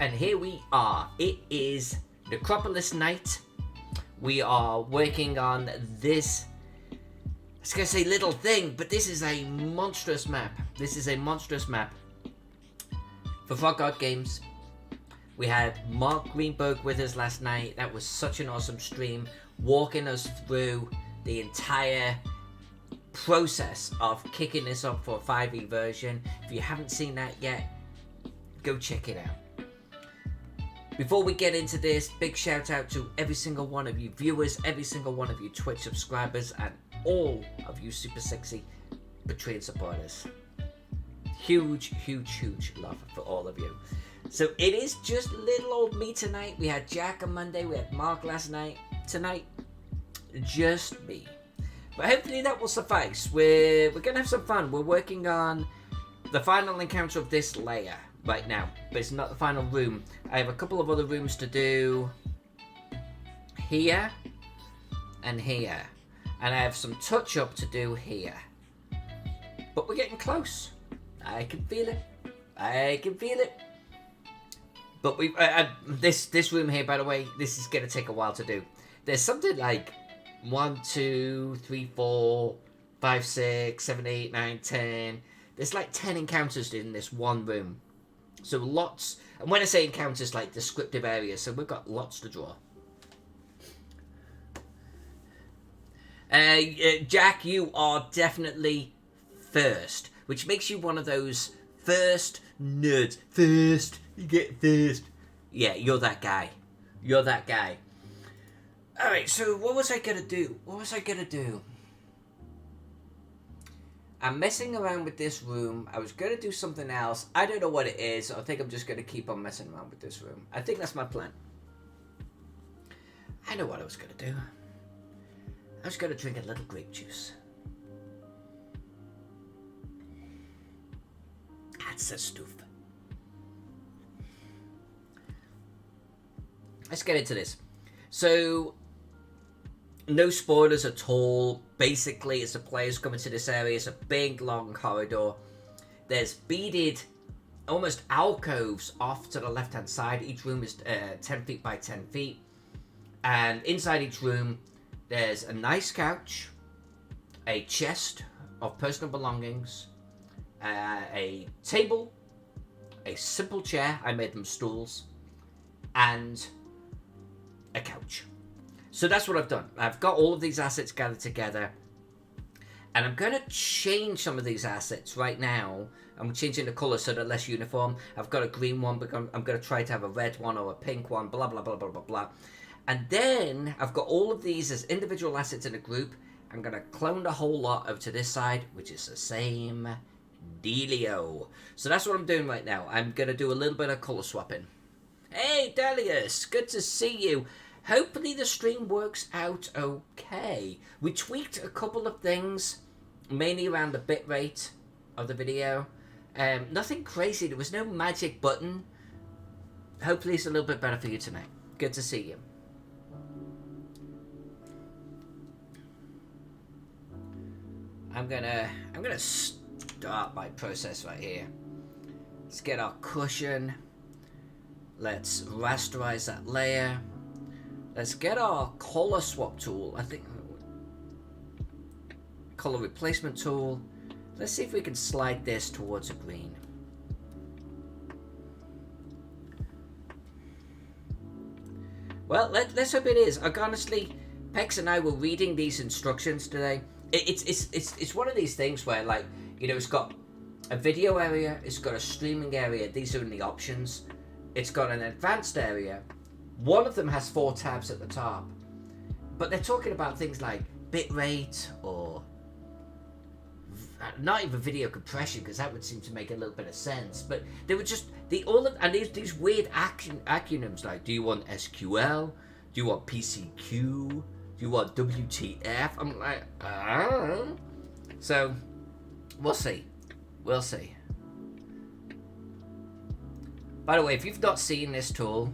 And here we are. It is Necropolis night. We are working on this, I was going to say little thing, but this is a monstrous map. This is a monstrous map for Frog God Games. We had Mark Greenberg with us last night. That was such an awesome stream, walking us through the entire process of kicking this up for a 5e version. If you haven't seen that yet, go check it out. Before we get into this, big shout out to every single one of you viewers, every single one of you Twitch subscribers, and all of you super sexy Patreon supporters. Huge, huge, huge love for all of you. So it is just little old me tonight. We had Jack on Monday, we had Mark last night. Tonight, just me. But hopefully that will suffice. We're going to have some fun. We're working on the final encounter of this layer right now, but it's not the final room. I have a couple of other rooms to do here and here, and I have some touch up to do here, but we're getting close. I can feel it. I can feel it. But we this room here, by the way, this is going to take a while to do. There's something like 1, 2, 3, 4, 5, 6, 7, 8, 9, 10. There's like 10 encounters in this one room. So lots, and when I say encounters, like descriptive areas, so we've got lots to draw. Jack, you are definitely first, which makes you one of those first nerds. First, you get first. Yeah, you're that guy. You're that guy. Alright, so what was I gonna do? I'm messing around with this room. I was going to do something else. I don't know what it is. I think I'm just going to keep on messing around with this room. I think that's my plan. I know what I was going to do. I was going to drink a little grape juice. That's the stuff. Let's get into this. So, no spoilers at all. Basically, as the players come into this area, it's a big, long corridor. There's beaded, almost alcoves off to the left-hand side. Each room is 10 feet by 10 feet. And inside each room, there's a nice couch, a chest of personal belongings, a table, a simple chair, I made them stools, and a couch. So that's what I've done. I've got all of these assets gathered together, and I'm going to change some of these assets right now. I'm changing the colour so they're less uniform. I've got a green one, but I'm going to try to have a red one or a pink one, blah, blah, blah, blah, blah, blah. And then I've got all of these as individual assets in a group. I'm going to clone the whole lot over to this side, which is the same dealio. So that's what I'm doing right now. I'm going to do a little bit of colour swapping. Hey, Delius, good to see you. Hopefully the stream works out okay. We tweaked a couple of things, mainly around the bitrate of the video. Nothing crazy. There was no magic button. Hopefully it's a little bit better for you tonight. Good to see you. I'm gonna start my process right here. Let's get our cushion. Let's rasterize that layer. Let's get our color swap tool. I think color replacement tool. Let's see if we can slide this towards a green. Well, let's hope it is. Honestly, Pex and I were reading these instructions today. It's one of these things where, like, you know, it's got a video area, it's got a streaming area. These are in the options. It's got an advanced area. One of them has 4 tabs at the top, but they're talking about things like bitrate or not even video compression, because that would seem to make a little bit of sense. But they were just these weird acronyms like, do you want SQL? Do you want PCQ? Do you want WTF? I'm like, So we'll see. We'll see. By the way, if you've not seen this tool,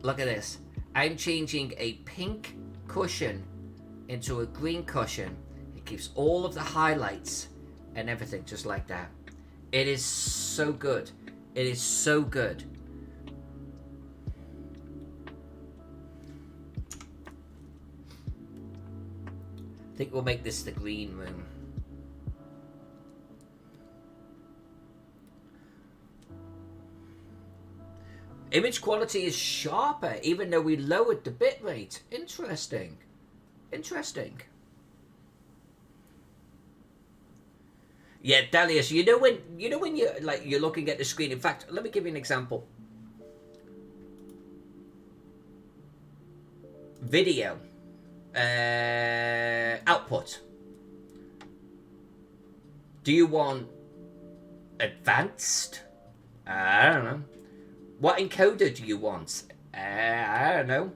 look at this. I'm changing a pink cushion into a green cushion. It keeps all of the highlights and everything just like that. It is so good. It is so good. I think we'll make this the green room. Image quality is sharper, even though we lowered the bitrate. Interesting. Interesting. Yeah, Dalius, you know when you're looking at the screen. In fact, let me give you an example. Video output. Do you want advanced? I don't know. What encoder do you want? I don't know.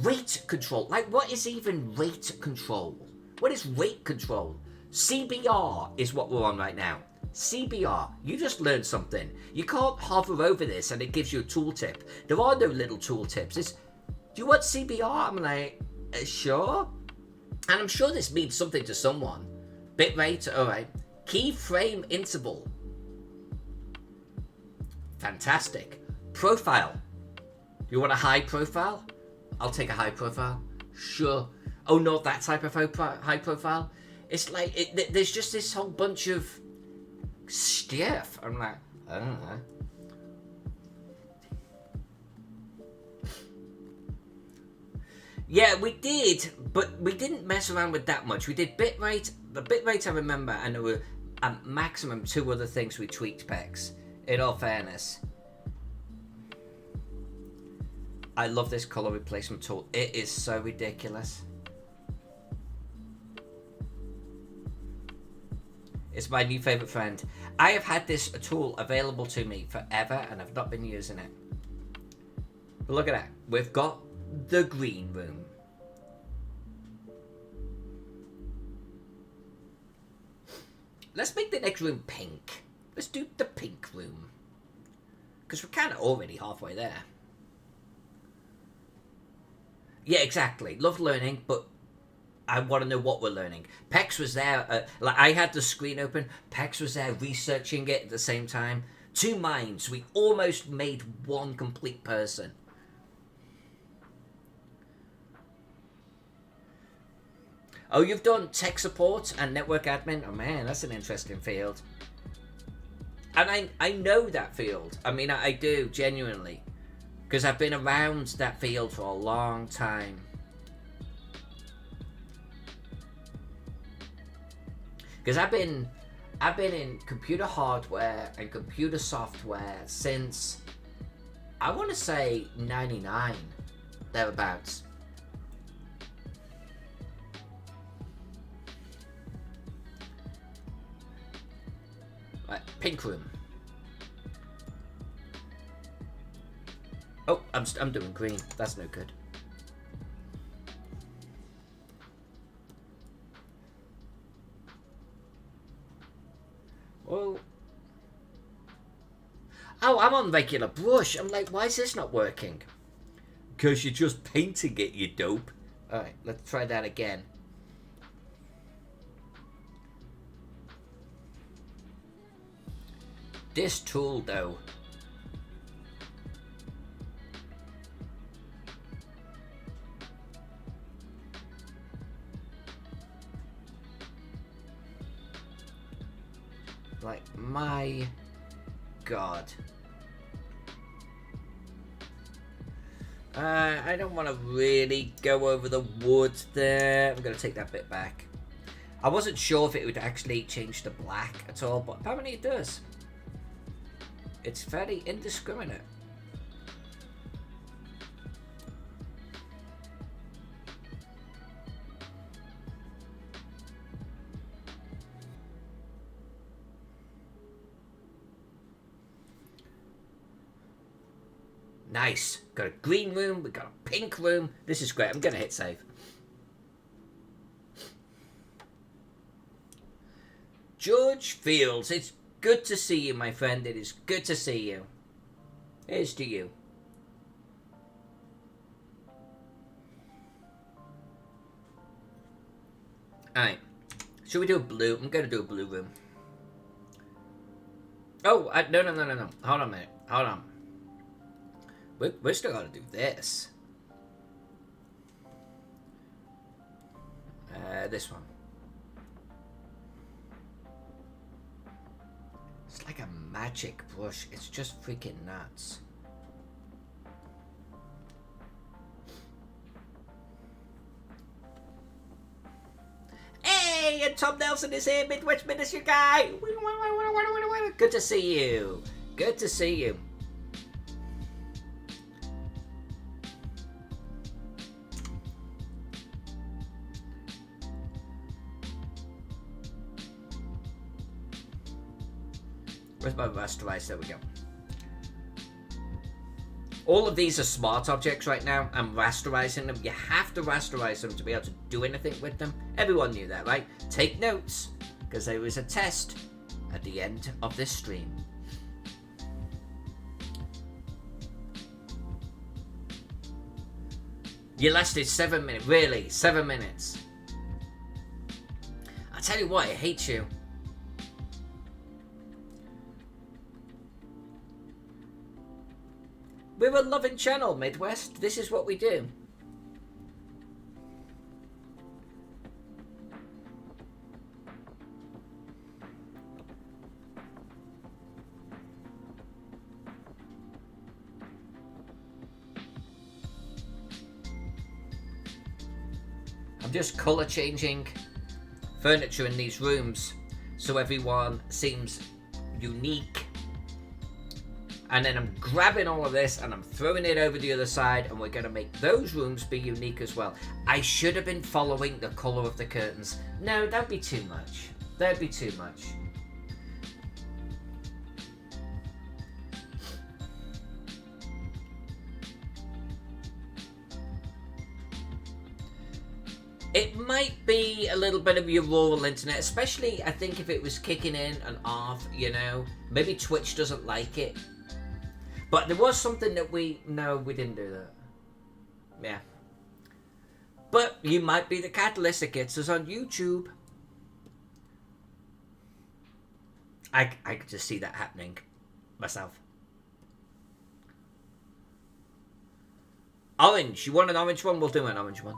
Rate control. Like, what is even rate control? What is rate control? CBR is what we're on right now. CBR. You just learned something. You can't hover over this and it gives you a tooltip. There are no little tooltips. It's, do you want CBR? I'm like, sure. And I'm sure this means something to someone. Bitrate, alright. Keyframe interval. Fantastic. Profile. You want a high profile? I'll take a high profile. Sure. Oh, not that type of high profile? It's like, there's just this whole bunch of stuff. I'm like, I don't know. Yeah, we did, but we didn't mess around with that much. We did bitrate. The bitrate I remember, and there were at maximum 2 other things we tweaked, Pex. In all fairness. I love this color replacement tool. It is so ridiculous. It's my new favorite friend. I have had this tool available to me forever and I've not been using it. But look at that. We've got the green room. Let's make the next room pink. Let's do the pink room. Because we're kind of already halfway there. Yeah, exactly. Love learning, but I want to know what we're learning. Pex was there. Like I had the screen open. Pex was there researching it at the same time. 2 minds. We almost made one complete person. Oh, you've done tech support and network admin? Oh man, that's an interesting field. And I know that field. I mean, I do, genuinely. Because I've been around that field for a long time. Because I've been in computer hardware and computer software since, I want to say, 99. Thereabouts. Right, pink room. Oh, I'm doing green. That's no good. Oh. Oh, I'm on regular brush. I'm like, why is this not working? Because you're just painting it, you dope. Alright, let's try that again. This tool, though. Like, my God. I don't want to really go over the wood there. I'm going to take that bit back. I wasn't sure if it would actually change to black at all, but apparently it does. It's fairly indiscriminate. Nice. Got a green room. We got a pink room. This is great. I'm going to hit save. George Fields. It's good to see you, my friend. It is good to see you. Here's to you. Alright. Should we do a blue? I'm going to do a blue room. Oh, no. Hold on a minute. Hold on. We're still going to do this. this one. It's like a magic brush. It's just freaking nuts. Hey, and Tom Nelson is here, Midwest Minister guy. Good to see you. Good to see you. Where's my rasterize? There we go. All of these are smart objects right now. I'm rasterizing them. You have to rasterize them to be able to do anything with them. Everyone knew that, right? Take notes, because there is a test at the end of this stream. You lasted 7 minutes. Really? 7 minutes. I tell you what, I hate you. We're a loving channel, Midwest. This is what we do. I'm just colour changing furniture in these rooms so everyone seems unique. And then I'm grabbing all of this and I'm throwing it over the other side, and we're going to make those rooms be unique as well. I should have been following the colour of the curtains. No, that'd be too much. That'd be too much. It might be a little bit of your rural internet, especially I think if it was kicking in and off, you know. Maybe Twitch doesn't like it. But there was something that no, we didn't do that. Yeah. But you might be the catalyst that gets us on YouTube. I could just see that happening myself. Orange. You want an orange one? We'll do an orange one.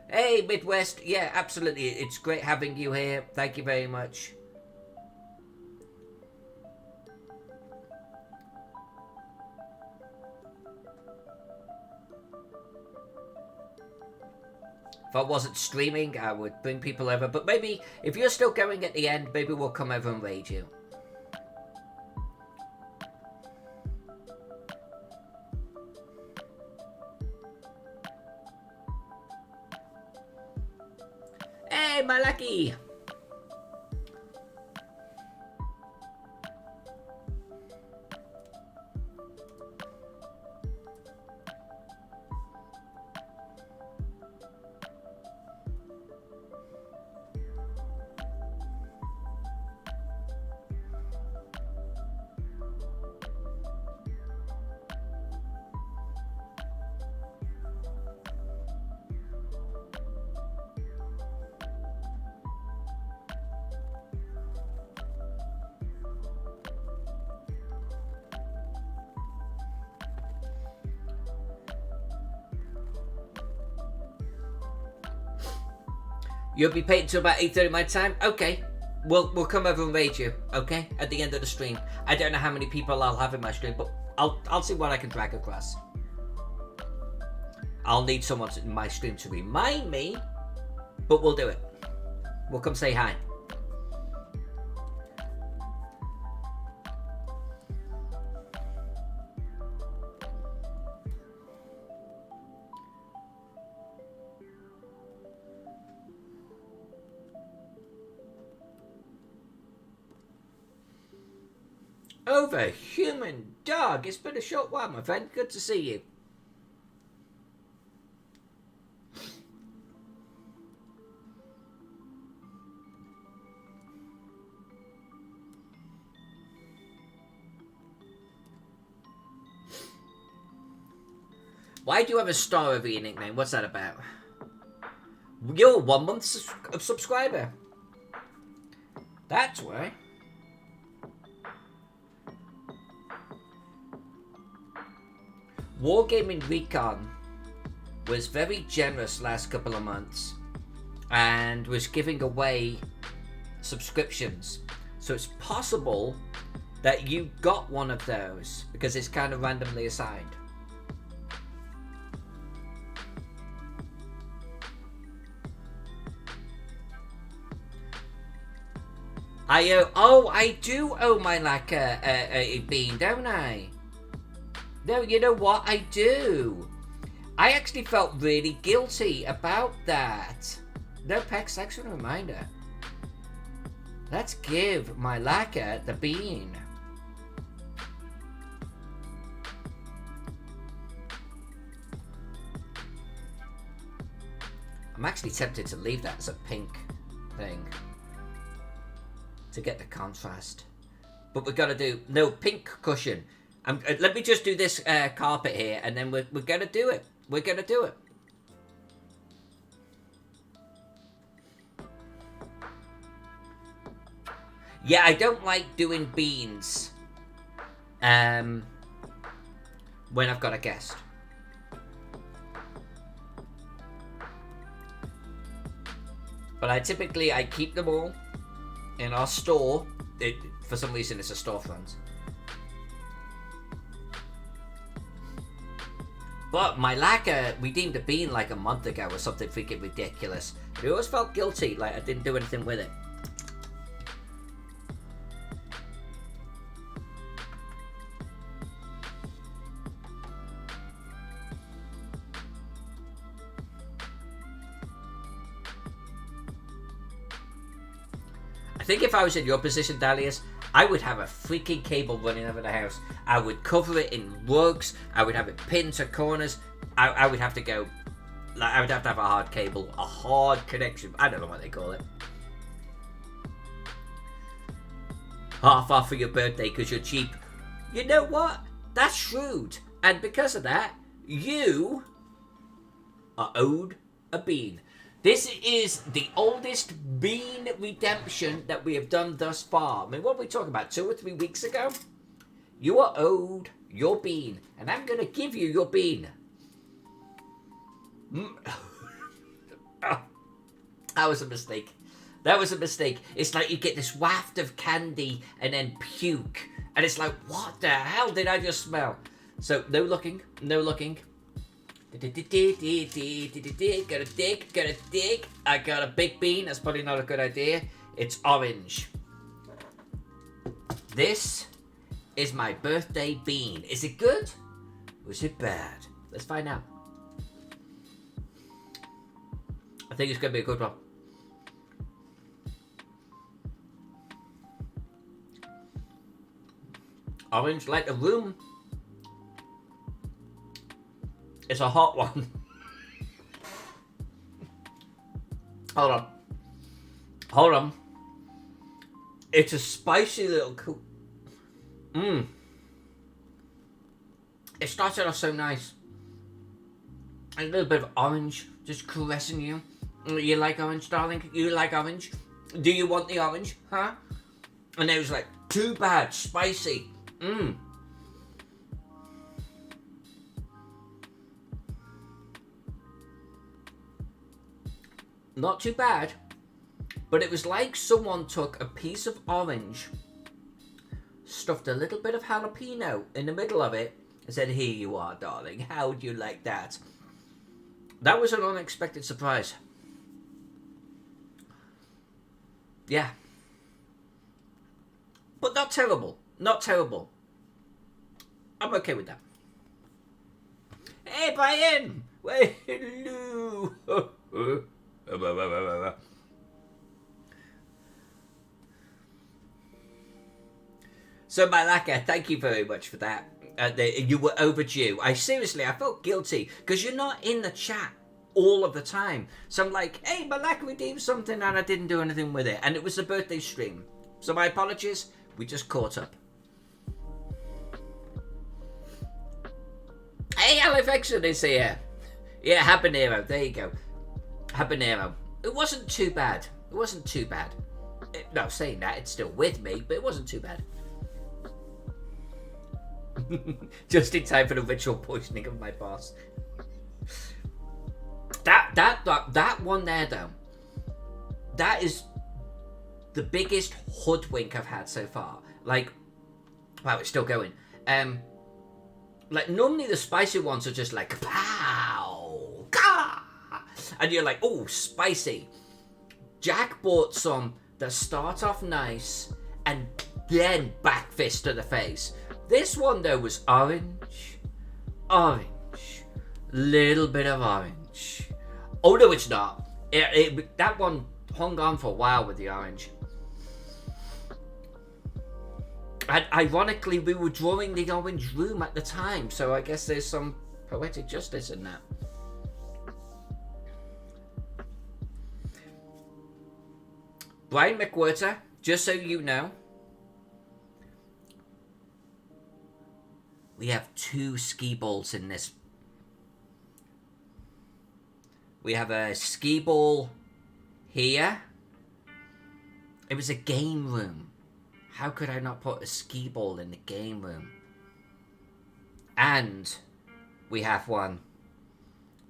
Hey, Midwest. Yeah, absolutely. It's great having you here. Thank you very much. If I wasn't streaming, I would bring people over. But maybe, if you're still going at the end, maybe we'll come over and raid you. Hey, my lucky! You'll be paid until about 8:30 my time? Okay. We'll come over and raid you, okay? At the end of the stream. I don't know how many people I'll have in my stream, but I'll see what I can drag across. I'll need someone in my stream to remind me, but we'll do it. We'll come say hi. Overhuman dog, it's been a short while, my friend. Good to see you. Why do you have a star over your nickname? What's that about? You're 1 month subscriber. That's why. Wargaming Recon. was very generous last couple of months and was giving away subscriptions. So it's possible that you got one of those because it's kind of randomly assigned. I do owe my a bean, don't I? No, you know what? I do. I actually felt really guilty about that. No, Pex, thanks for the reminder. Let's give my lacquer the bean. I'm actually tempted to leave that as a pink thing to get the contrast. But we've got to do... No, pink cushion. Let me just do this carpet here, and then we're going to do it. We're going to do it. Yeah, I don't like doing beans when I've got a guest. But I keep them all in our store. For some reason, it's a storefront. But my lacquer, we deemed a bean like a month ago or something freaking ridiculous. I always felt guilty, like I didn't do anything with it. I think if I was in your position, Dalius, I would have a freaking cable running over the house. I would cover it in rugs. I would have it pinned to corners. I would have to go... I would have to have a hard cable. A hard connection. I don't know what they call it. Half off for your birthday because you're cheap. You know what? That's shrewd. And because of that, you are owed a bean. This is the oldest bean redemption that we have done thus far. I mean, what were we talking about? 2 or 3 weeks ago? You are owed your bean. And I'm going to give you your bean. That was a mistake. That was a mistake. It's like you get this waft of candy and then puke. And it's like, what the hell did I just smell? So, no looking. No looking. Gotta dig. I got a big bean. That's probably not a good idea. It's orange. This is my birthday bean. Is it good? Or is it bad? Let's find out. I think it's gonna be a good one. Orange like the room. It's a hot one. Hold on. It's a spicy little It started off so nice. A little bit of orange just caressing you. You like orange, darling? You like orange? Do you want the orange? Huh? And it was like, too bad, spicy. Not too bad, but it was like someone took a piece of orange, stuffed a little bit of jalapeno in the middle of it, and said, here you are, darling, how do you like that? That was an unexpected surprise. Yeah. But not terrible. Not terrible. I'm okay with that. Hey, Brian! Well, hello! So, Malaka, thank you very much for that. You were overdue. I felt guilty because you're not in the chat all of the time. So I'm like, hey, Malaka redeemed something and I didn't do anything with it. And it was the birthday stream. So my apologies. We just caught up. Hey, Alifexon is here. Yeah, habanero. There you go. Habanero. It wasn't too bad. It wasn't too bad. No, saying that, it's still with me, but it wasn't too bad. Just in time for the ritual poisoning of my boss. That one there though, that is the biggest hoodwink I've had so far. Like, wow, it's still going. Like normally the spicy ones are just like pow, gah, and you're like, oh, spicy. Jack bought some that start off nice and then back fist to the face. This one though was orange, little bit of orange. Oh no, it's not. That one hung on for a while with the orange. And ironically, we were drawing the orange room at the time, so I guess there's some poetic justice in that. Brian McWhirter, just so you know, we have 2 ski balls in this. We have a ski ball here. It was a game room. How could I not put a ski ball in the game room? And we have one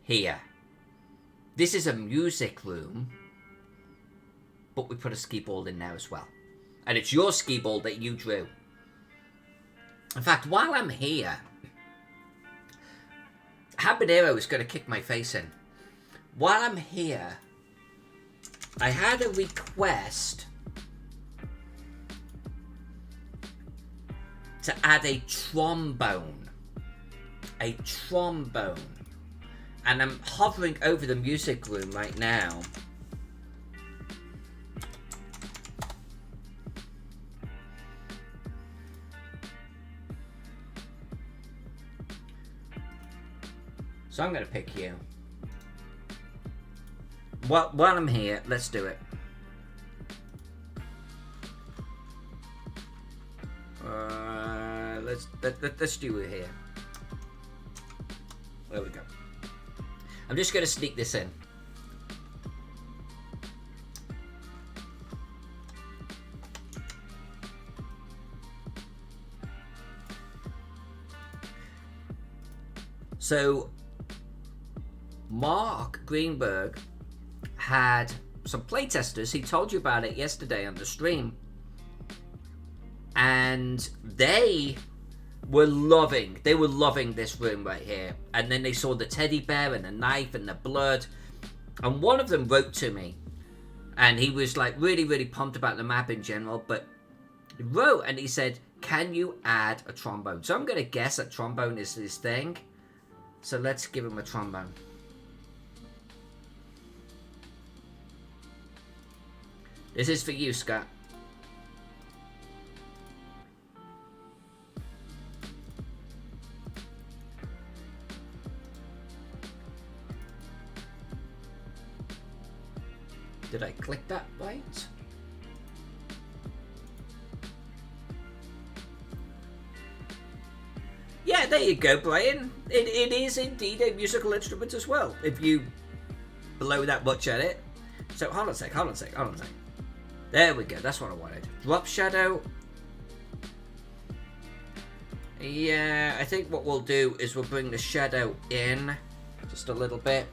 here. This is a music room, but we put a ski ball in there as well. And it's your ski ball that you drew. In fact, while I'm here, Habanero is going to kick my face in. While I'm here, I had a request to add a trombone. A trombone. And I'm hovering over the music room right now. So I'm going to pick you. While I'm here, let's do it. Let's do it here. There we go. I'm just going to sneak this in. So, Mark Greenberg had some playtesters. He told you about it yesterday on the stream. And they were loving this room right here. And then they saw the teddy bear and the knife and the blood. And one of them wrote to me. And he was like really, really pumped about the map in general. But he wrote and he said, can you add a trombone? So I'm going to guess that trombone is his thing. So let's give him a trombone. This is for you, Scott. Did I click that right? Yeah, there you go, Brian. It is indeed a musical instrument as well, if you blow that much at it. So, hold on a sec. There we go, that's what I wanted. Drop shadow. Yeah, I think what we'll do is we'll bring the shadow in just a little bit.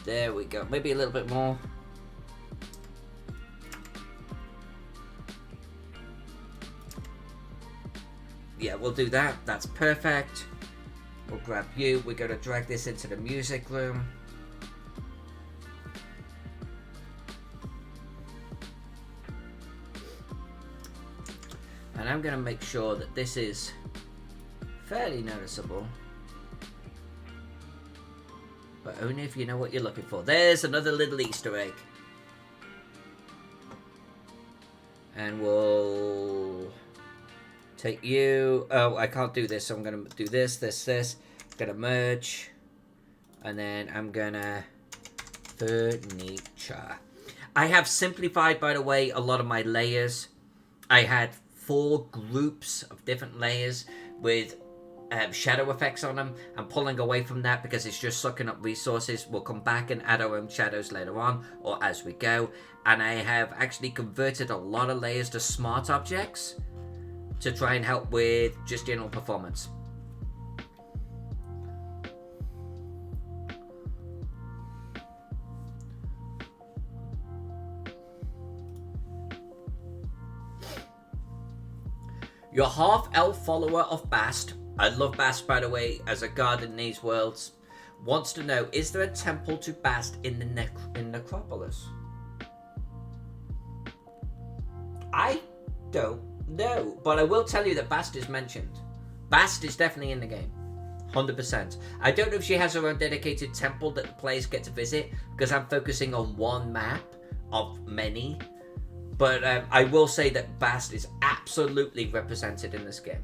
There we go, maybe a little bit more. Yeah, we'll do that. That's perfect. We'll grab you. We're going to drag this into the music room. And I'm going to make sure that this is fairly noticeable. But only if you know what you're looking for. There's another little Easter egg. And we'll take you. Oh, I can't do this, so I'm going to do this. I'm going to merge. And then I'm going to furniture. I have simplified, by the way, a lot of my layers. I had 4 groups of different layers with shadow effects on them. I'm pulling away from that because it's just sucking up resources. We'll come back and add our own shadows later on or as we go. And I have actually converted a lot of layers to smart objects to try and help with just general performance. Your half-elf follower of Bast, I love Bast by the way, as a god in these worlds, wants to know, is there a temple to Bast in the Necropolis? I don't know, but I will tell you that Bast is mentioned. Bast is definitely in the game. 100%. I don't know if she has her own dedicated temple that the players get to visit, because I'm focusing on one map of many. But I will say that Bast is absolutely represented in this game.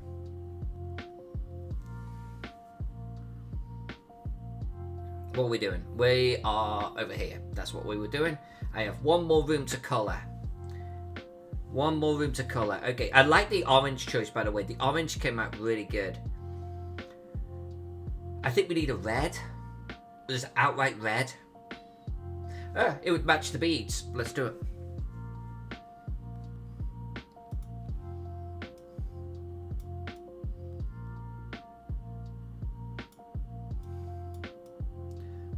What are we doing? We are over here. That's what we were doing. I have one more room to colour. One more room to colour. Okay, I like the orange choice, by the way. The orange came out really good. I think we need a red. Just outright red. It would match the beads. Let's do it.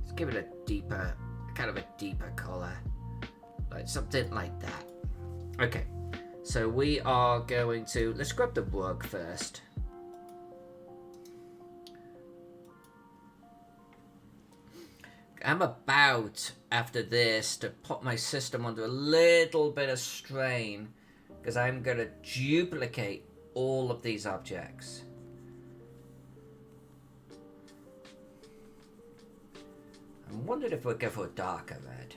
Let's give it a deeper, kind of a deeper colour. Like something like that. Okay. So we are going to, let's grab the rug first. I'm about, after this, to put my system under a little bit of strain, because I'm going to duplicate all of these objects. I'm wondering if we'll go for a darker red.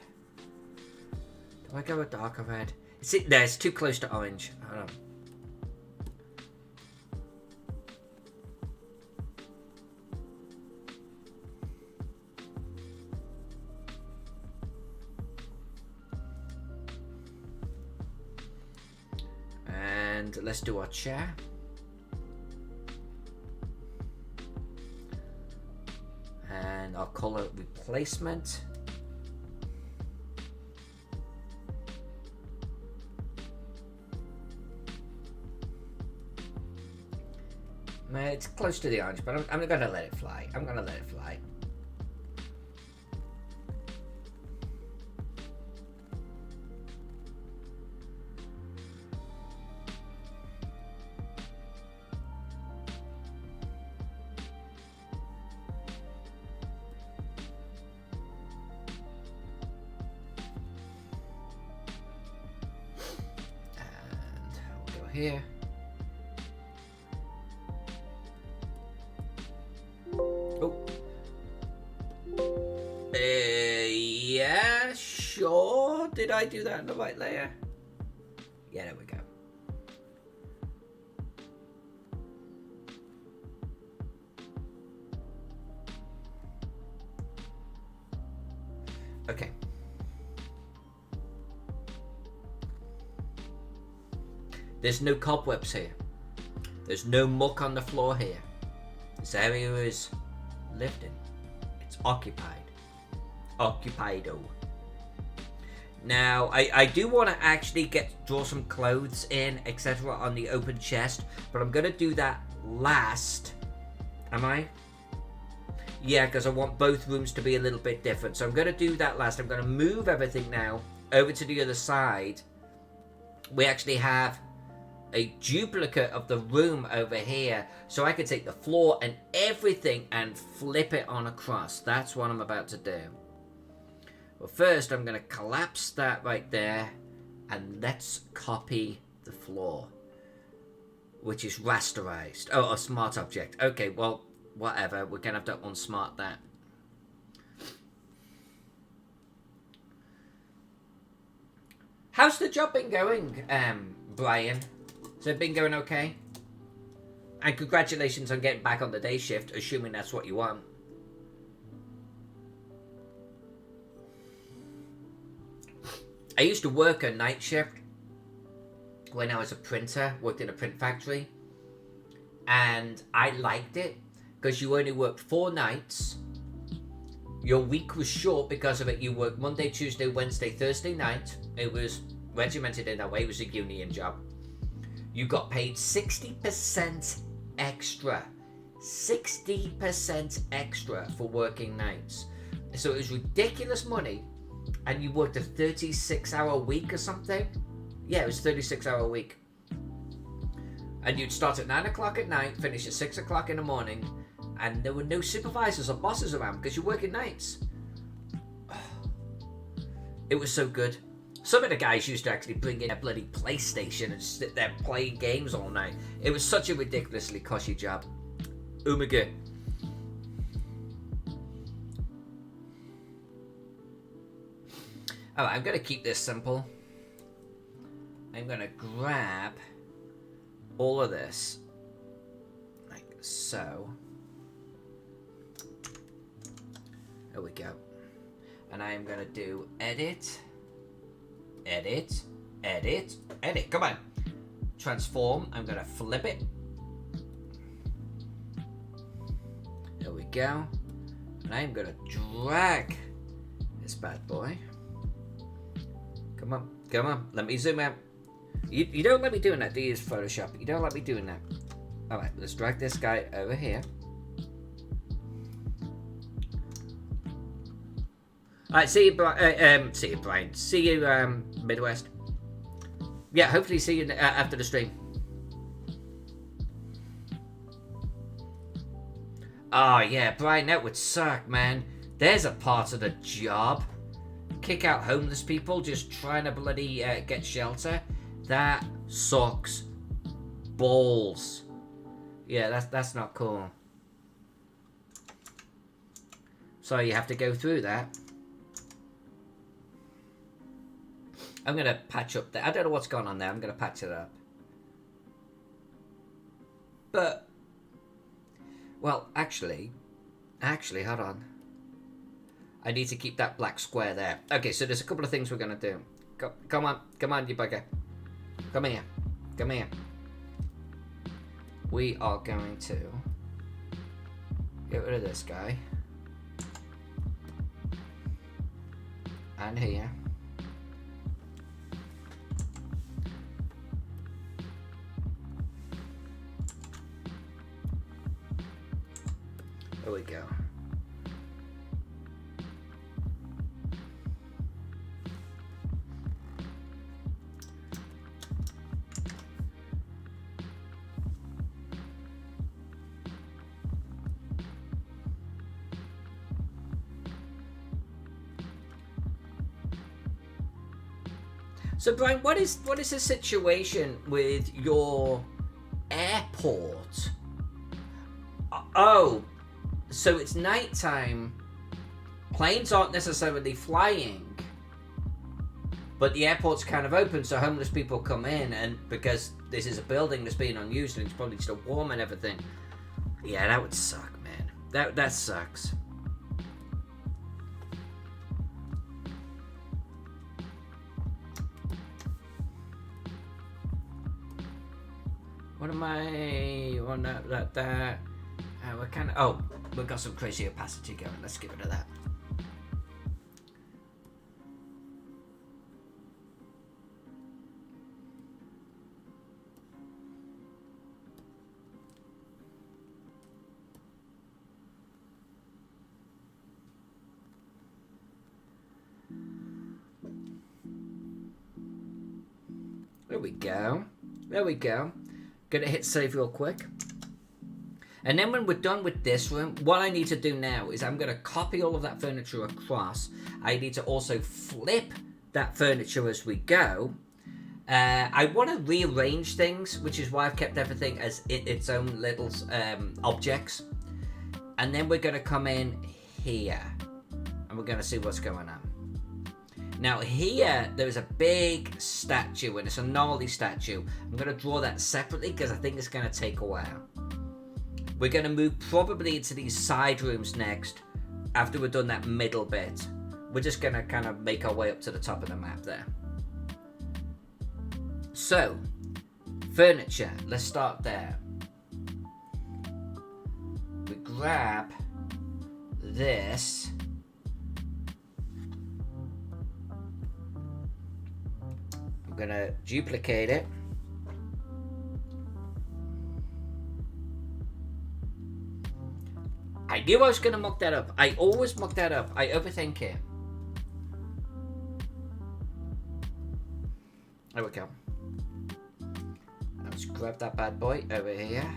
Do I go a darker red? No, it's too close to orange. Hold on. And let's do our chair. And our color replacement. It's close to the orange, but I'm going to let it fly. I'm going to let it fly. And we'll go here. Yeah, sure. Did I do that in the right layer? Yeah, there we go. Okay. There's no cobwebs here. There's no muck on the floor here. This area is lived in. It's occupied. Occupied-o. Now, I do want to actually draw some clothes in, etc. on the open chest, but I'm going to do that last. Am I? Yeah, because I want both rooms to be a little bit different. So I'm going to do that last. I'm going to move everything now over to the other side. We actually have a duplicate of the room over here, so I can take the floor and everything and flip it on across. That's what I'm about to do. Well, first I'm going to collapse that right there, and let's copy the floor, which is rasterized. Oh, a smart object. Okay, well, whatever. We're going to have to unsmart that. How's the job been going, Brian? Has it been going okay? And congratulations on getting back on the day shift, assuming that's what you want. I used to work a night shift when I was a printer, worked in a print factory. And I liked it because you only worked 4 nights. Your week was short because of it. You worked Monday, Tuesday, Wednesday, Thursday night. It was regimented in that way. It was a union job. You got paid 60% extra. 60% extra for working nights. So it was ridiculous money. And you worked a 36-hour week or something? Yeah, it was 36-hour week. And you'd start at 9 o'clock at night, finish at 6 o'clock in the morning, and there were no supervisors or bosses around because you're working nights. It was so good. Some of the guys used to actually bring in a bloody PlayStation and sit there playing games all night. It was such a ridiculously cushy job. Oh my god. Alright, I'm going to keep this simple. I'm going to grab all of this. Like so. There we go. And I am going to do edit. Edit. Edit. Edit. Come on. Transform. I'm going to flip it. There we go. And I'm going to drag this bad boy. Come on. Come on. Let me zoom out. You don't let me doing that, do you, Photoshop? You don't let me doing that. Alright, let's drag this guy over here. Alright, see you, Brian. See you, Midwest. Yeah, hopefully see you after the stream. Oh, yeah, Brian, that would suck, man. There's a part of the job. Kick out homeless people just trying to bloody get shelter. That sucks balls. Yeah, that's not cool. So you have to go through that. I'm going to patch up there. I don't know what's going on there. I'm going to patch it up. But, well, actually, hold on. I need to keep that black square there. Okay, so there's a couple of things we're going to do. Come on, you bugger. Come here. Come here. We are going to get rid of this guy. And here. There we go. So Brian, what is the situation with your airport? Oh, so it's nighttime. Planes aren't necessarily flying, but the airport's kind of open, so homeless people come in, and because this is a building that's being unused and it's probably still warm and everything. Yeah, that would suck, man. That sucks. What am I on that? We're kind of. Oh, we've got some crazy opacity going. Let's get rid of that. There we go. There we go. Gonna hit save real quick. And then when we're done with this room, what I need to do now is I'm gonna copy all of that furniture across. I need to also flip that furniture as we go. I want to rearrange things, which is why I've kept everything as its own little objects. And then we're gonna come in here, and we're gonna see what's going on. Now here, there's a big statue, and it's a gnarly statue. I'm going to draw that separately because I think it's going to take a while. We're going to move probably into these side rooms next, after we've done that middle bit. We're just going to kind of make our way up to the top of the map there. So, furniture. Let's start there. We grab this. I'm gonna duplicate it. I knew I was gonna muck that up. I always muck that up. I overthink it. There we go. Let's grab that bad boy over here.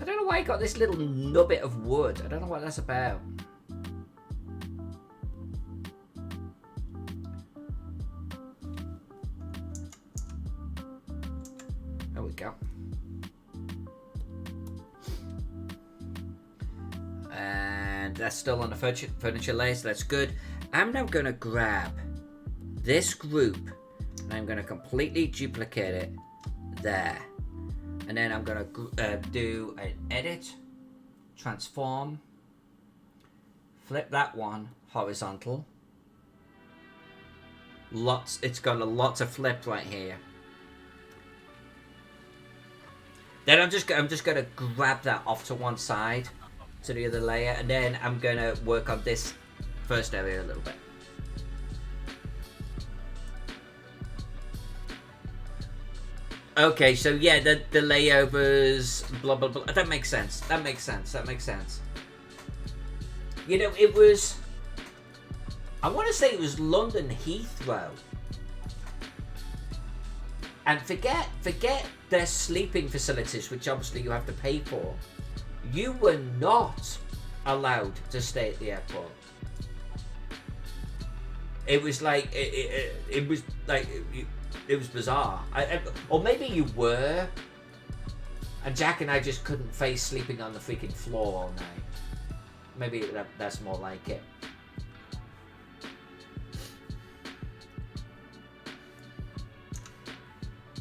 I don't know why I got this little nubbit of wood. I don't know what that's about. There we go. And that's still on the furniture layer, so that's good. I'm now going to grab this group and I'm going to completely duplicate it there. And then I'm going to do an edit, transform, flip that one horizontal. It's got a lot to flip right here. Then I'm just going to grab that off to one side to the other layer, and then I'm going to work on this first area a little bit. Okay, so yeah, the layovers, blah, blah, blah. That makes sense. That makes sense. That makes sense. You know, it was... I want to say it was London Heathrow. And forget their sleeping facilities, which obviously you have to pay for. You were not allowed to stay at the airport. It was like... It was like... It was bizarre. Or maybe you were, and Jack and I just couldn't face sleeping on the freaking floor all night. Maybe that's more like it.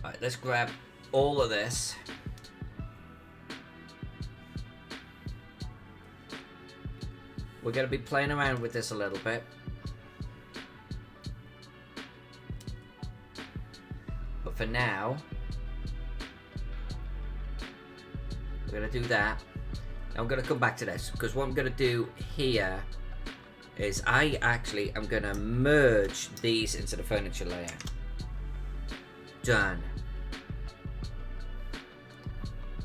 Alright, let's grab all of this. We're going to be playing around with this a little bit. For now, we're going to do that. I'm going to come back to this, because what I'm going to do here is I actually am going to merge these into the furniture layer. Done.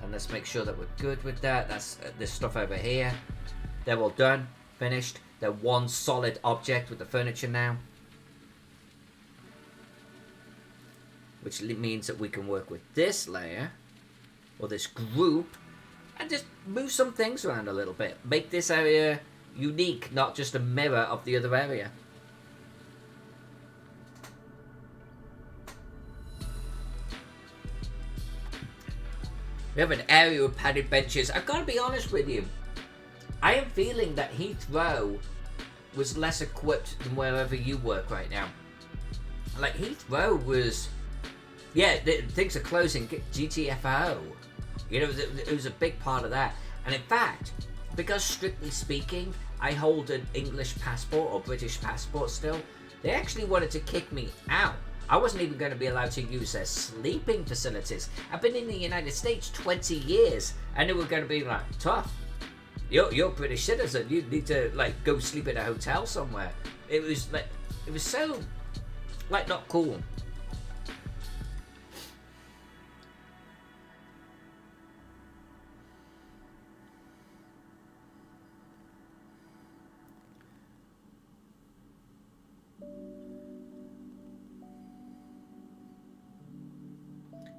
And let's make sure that we're good with that. That's this stuff over here. They're all done, finished. They're one solid object with the furniture now. Which means that we can work with this layer, or this group, and just move some things around a little bit. Make this area unique, not just a mirror of the other area. We have an area with padded benches. I've got to be honest with you. I am feeling that Heathrow was less equipped than wherever you work right now. Like, Heathrow was... Yeah, things are closing. GTFO. You know, it was a big part of that. And in fact, because strictly speaking, I hold an English passport or British passport still, they actually wanted to kick me out. I wasn't even going to be allowed to use their sleeping facilities. I've been in the United States 20 years, and they were going to be like, tough. You're a British citizen. You need to, like, go sleep in a hotel somewhere. It was so, like, not cool.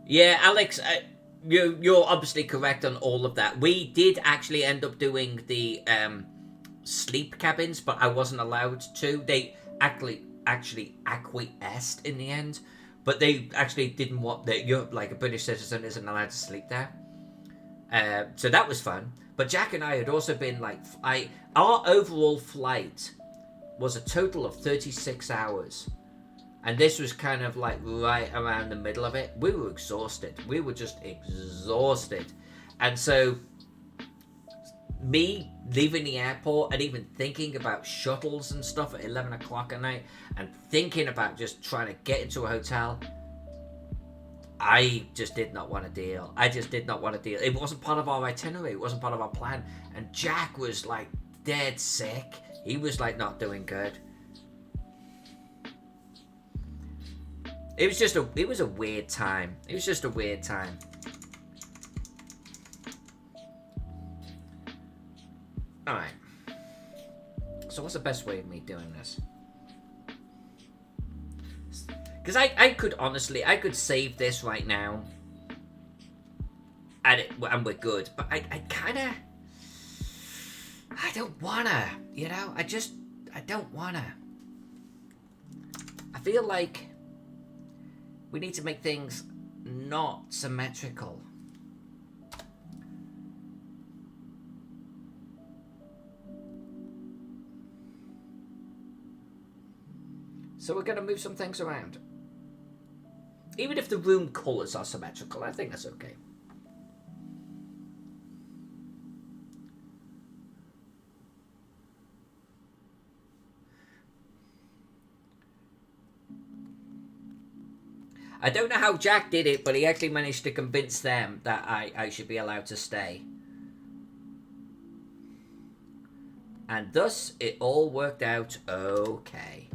Yeah, Alex, you're obviously correct on all of that. We did actually end up doing the sleep cabins, but I wasn't allowed to. They actually acquiesced in the end, but they actually didn't want that. You're like a British citizen isn't allowed to sleep there. So that was fun. But Jack and I had also been like, our overall flight was a total of 36 hours. And this was kind of like right around the middle of it. We were exhausted. We were just exhausted. And so me leaving the airport and even thinking about shuttles and stuff at 11 o'clock at night and thinking about just trying to get into a hotel, I just did not want to deal. I just did not want to deal. It wasn't part of our itinerary. It wasn't part of our plan. And Jack was like dead sick. He was like not doing good. It was a weird time. It was just a weird time. Alright. So what's the best way of me doing this? Because I could honestly, I could save this right now. And we're good. But I kind of... I don't wanna, you know? I don't wanna. I feel like we need to make things not symmetrical. So we're going to move some things around. Even if the room colours are symmetrical, I think that's okay. I don't know how Jack did it, but he actually managed to convince them that I should be allowed to stay. And thus, it all worked out okay.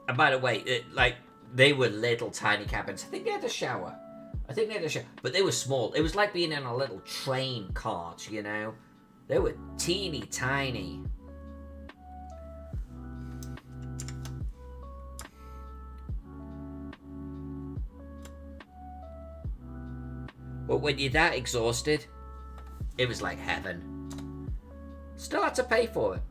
And by the way, they were little tiny cabins. I think they had a shower. But they were small. It was like being in a little train cart, you know? They were teeny tiny. But when you're that exhausted, it was like heaven. Still had to pay for it.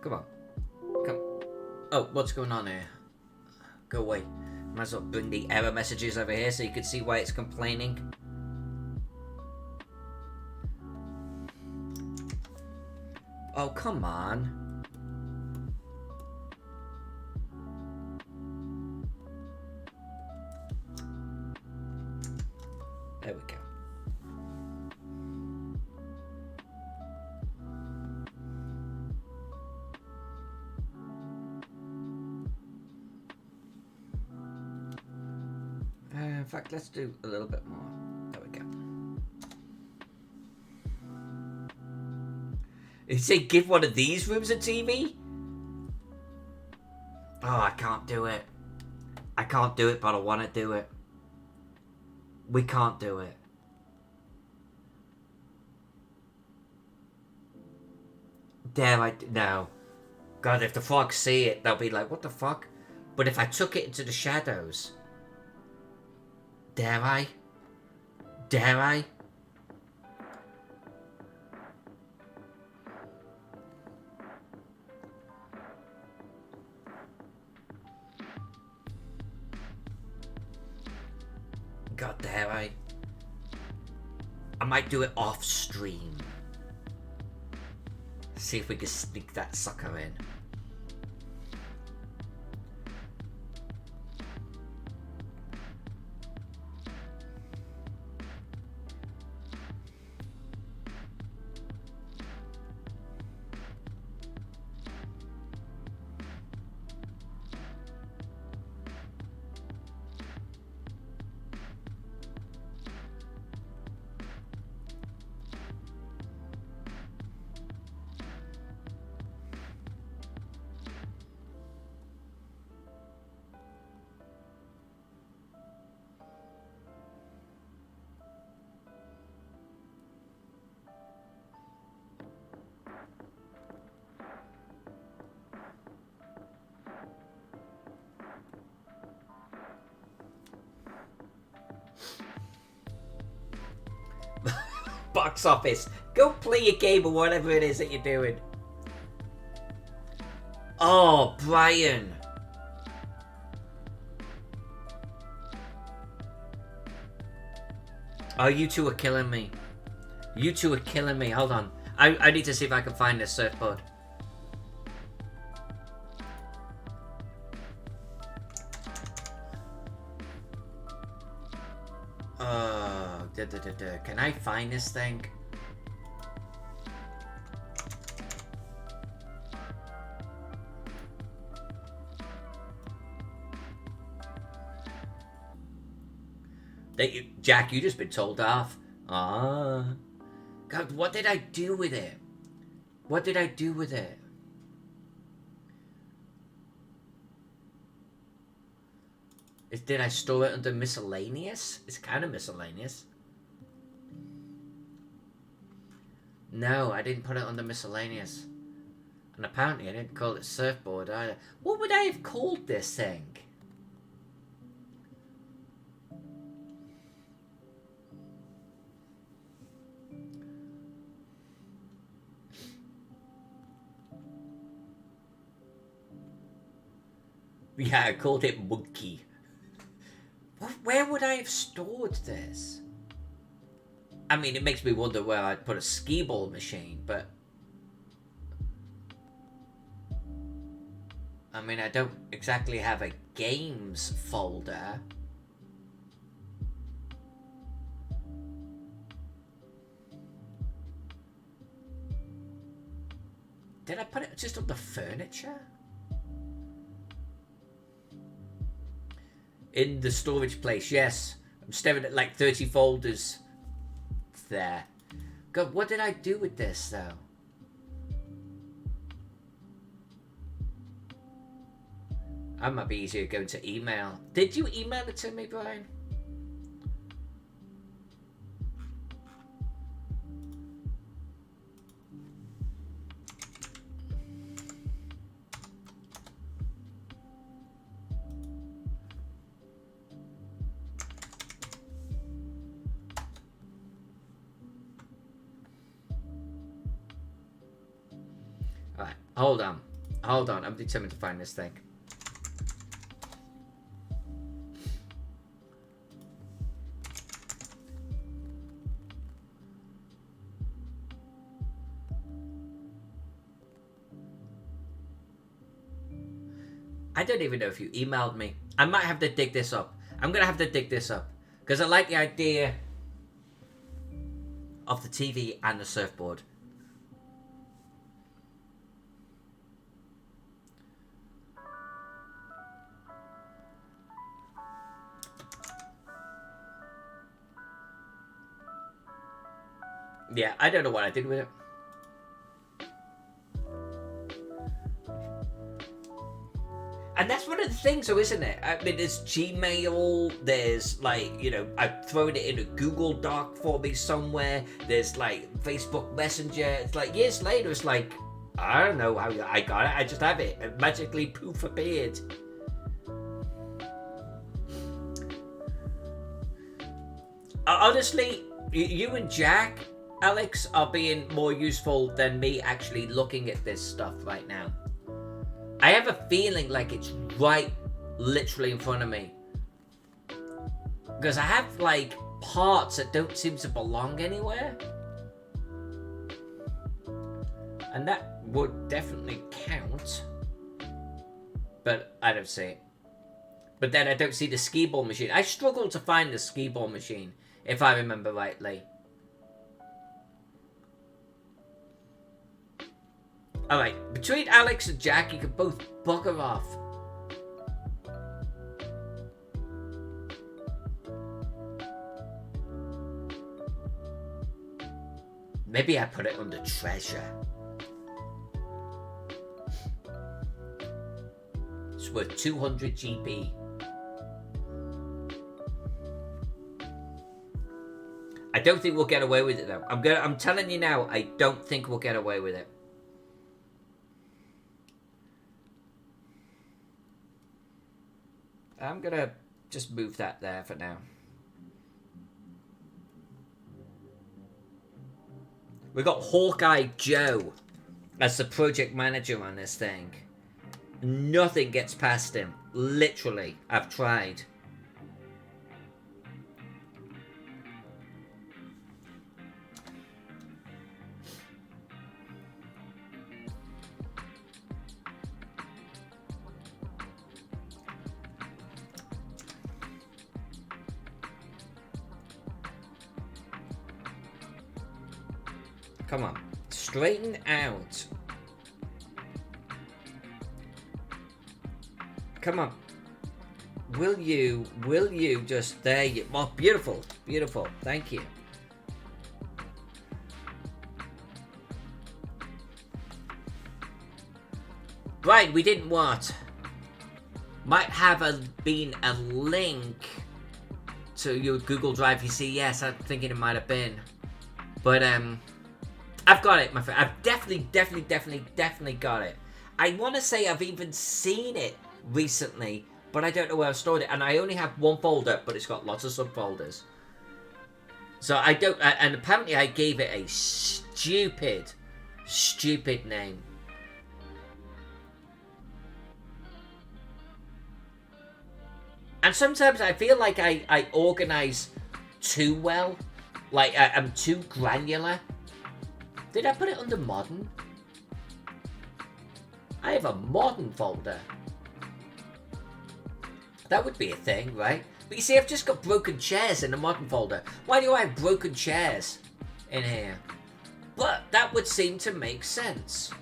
Come on. Oh, what's going on here? Go away. Might as well bring the error messages over here so you can see why it's complaining. Oh, come on. There we go. In fact, let's do a little bit more. There we go. You say give one of these rooms a TV? Oh, I can't do it. I can't do it, but I want to do it. We can't do it. Dare I? No. God, if the frogs see it, they'll be like, what the fuck? But if I took it into the shadows... Dare I? Dare I? God, dare I? I might do it off stream. See if we can sneak that sucker in. Box office. Go play your game or whatever it is that you're doing. Oh, Brian. Oh, you two are killing me. You two are killing me. Hold on. I need to see if I can find this surfboard. Can I find this thing? Jack, you just been told off. Ah. God, what did I do with it? What did I do with it? Did I store it under miscellaneous? It's kind of miscellaneous. No, I didn't put it under miscellaneous. And apparently I didn't call it surfboard either. What would I have called this thing? Yeah, I called it Monkey. Where would I have stored this? I mean, it makes me wonder where I'd put a skee ball machine, but... I mean, I don't exactly have a games folder. Did I put it just on the furniture? In the storage place, yes. I'm staring at like 30 folders there. God, what did I do with this though? That might be easier going to email. Did you email it to me, Brian? Alright, hold on. Hold on, I'm determined to find this thing. I don't even know if you emailed me. I might have to dig this up. I'm going to have to dig this up. Because I like the idea of the TV and the surfboard. Yeah, I don't know what I did with it. And that's one of the things, though, isn't it? I mean, there's Gmail, there's, like, you know, I've thrown it in a Google Doc for me somewhere, there's, like, Facebook Messenger. It's like, years later, it's like, I don't know how I got it, I just have it. It magically poof appeared. Honestly, you and Jack, Alex, are being more useful than me actually looking at this stuff right now. I have a feeling like it's right literally in front of me. Because I have like parts that don't seem to belong anywhere. And that would definitely count. But I don't see it. But then I don't see the skee ball machine. I struggled to find the skee ball machine, if I remember rightly. Alright, between Alex and Jack, you can both bugger off. Maybe I put it under treasure. It's worth 200 GP. I don't think we'll get away with it though. I'm telling you now, I don't think we'll get away with it. I'm gonna just move that there for now. We got Hawkeye Joe as the project manager on this thing. Nothing gets past him. Literally, I've tried. Come on, straighten out. Come on. will you just, there you, oh, beautiful, beautiful, thank you. Right, we didn't what? Might have been a link to your Google Drive. You see, yes, I'm thinking it might have been. But, I've got it, my friend. I've definitely got it. I want to say I've even seen it recently, but I don't know where I've stored it. And I only have one folder, but it's got lots of subfolders. So I don't, and apparently I gave it a stupid name. And sometimes I feel like I organize too well. Like, I'm too granular. Did I put it under modern? I have a modern folder. That would be a thing, right? But you see, I've just got broken chairs in the modern folder. Why do I have broken chairs in here? But that would seem to make sense.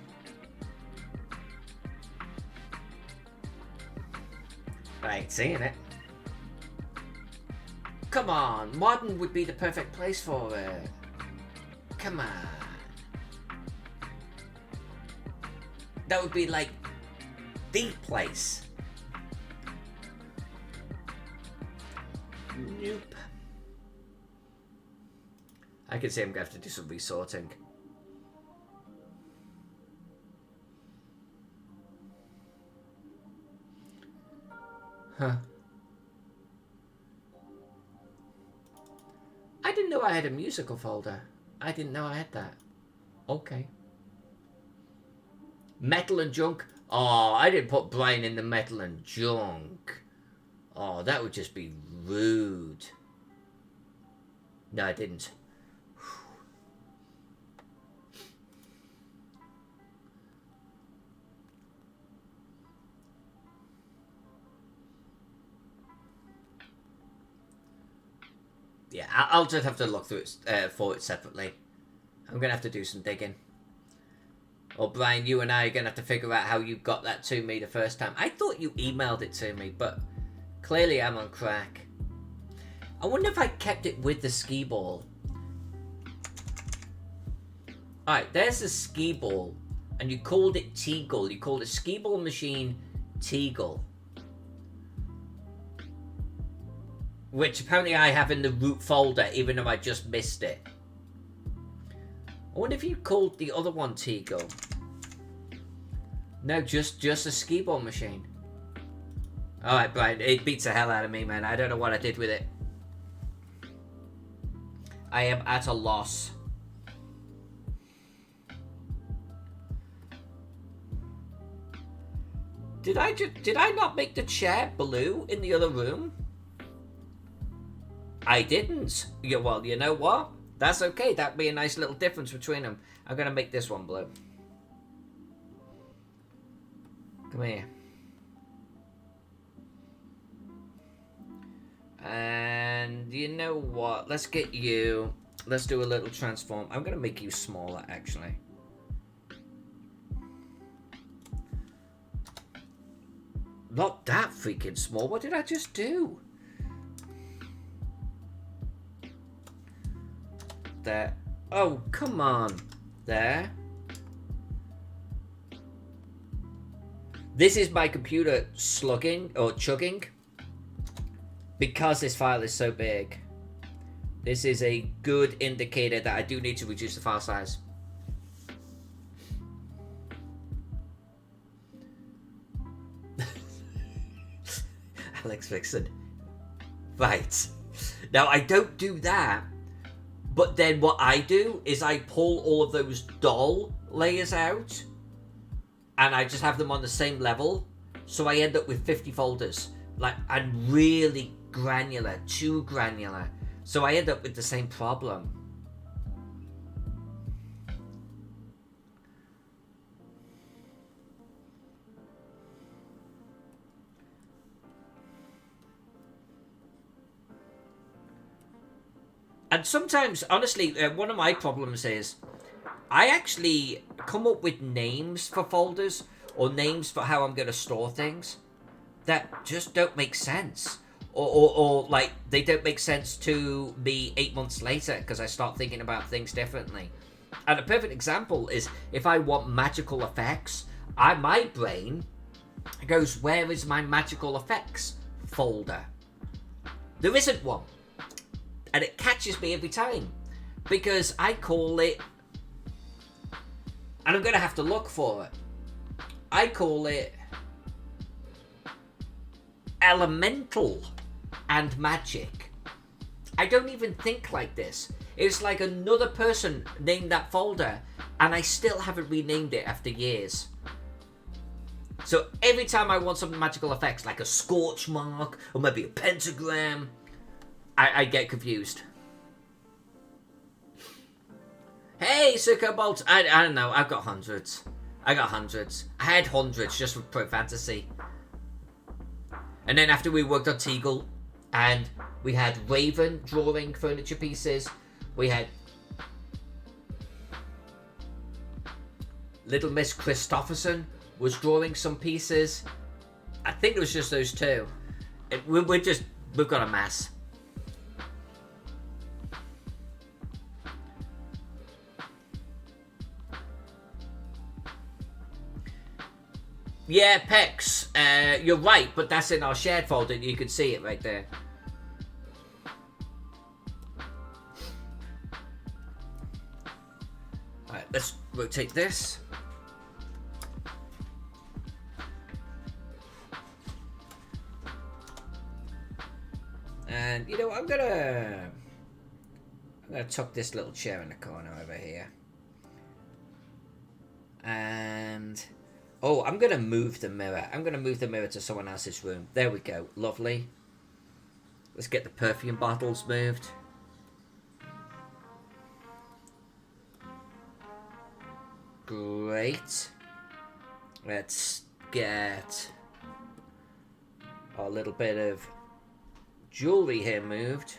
Right, seeing it. Come on, modern would be the perfect place for it. Come on. That would be like the place. Nope. I can see I'm going to have to do some resorting. Huh. I didn't know I had a musical folder. I didn't know I had that. Okay. Metal and junk. Oh, I didn't put Brian in the metal and junk. Oh, that would just be rude. No, I didn't. Yeah, I'll just have to look through it for it separately. I'm going to have to do some digging. Or Brian, you and I are going to have to figure out how you got that to me the first time. I thought you emailed it to me, but clearly I'm on crack. I wonder if I kept it with the ski ball. Alright, there's the ski ball. And you called it Teagle. You called it Ski Ball Machine Teagle. Which apparently I have in the root folder, even though I just missed it. I wonder if you called the other one Teagle. No, just a ski ball machine. Alright, Brian, it beats the hell out of me, man. I don't know what I did with it. I am at a loss. Did I not make the chair blue in the other room? I didn't. Yeah, well, you know what? That's okay. That'd be a nice little difference between them. I'm going to make this one blue. Come here. And you know what? Let's get you. Let's do a little transform. I'm going to make you smaller, actually. Not that freaking small. What did I just do? There. Oh, come on. There. This is my computer slugging or chugging because this file is so big. This is a good indicator that I do need to reduce the file size. Alex Vixen. Right. Now, I don't do that. But then what I do is I pull all of those doll layers out and I just have them on the same level. So I end up with 50 folders. Like, I'm really granular, too granular. So I end up with the same problem. And sometimes, honestly, one of my problems is I actually come up with names for folders or names for how I'm going to store things. that just don't make sense. Or like, they don't make sense to me 8 months later because I start thinking about things differently. And a perfect example is if I want magical effects, my brain goes, where is my magical effects folder? There isn't one. And it catches me every time. Because I call it, and I'm going to have to look for it, I call it elemental and magic. I don't even think like this. It's like another person named that folder, and I still haven't renamed it after years. So every time I want some magical effects, like a scorch mark, or maybe a pentagram, I get confused. Hey, Sucker Bolt! I don't know, I've got hundreds. I had hundreds just for Pro Fantasy. And then after we worked on Teagle, and we had Raven drawing furniture pieces, we had Little Miss Christopherson was drawing some pieces. I think it was just those two. We've got a mess. Yeah, Pex, you're right, but that's in our shared folder. You can see it right there. Alright, let's rotate this. And you know what, I'm gonna tuck this little chair in the corner over here. And oh, I'm going to move the mirror. I'm going to move the mirror to someone else's room. There we go. Lovely. Let's get the perfume bottles moved. Great. Let's get a little bit of jewelry here moved.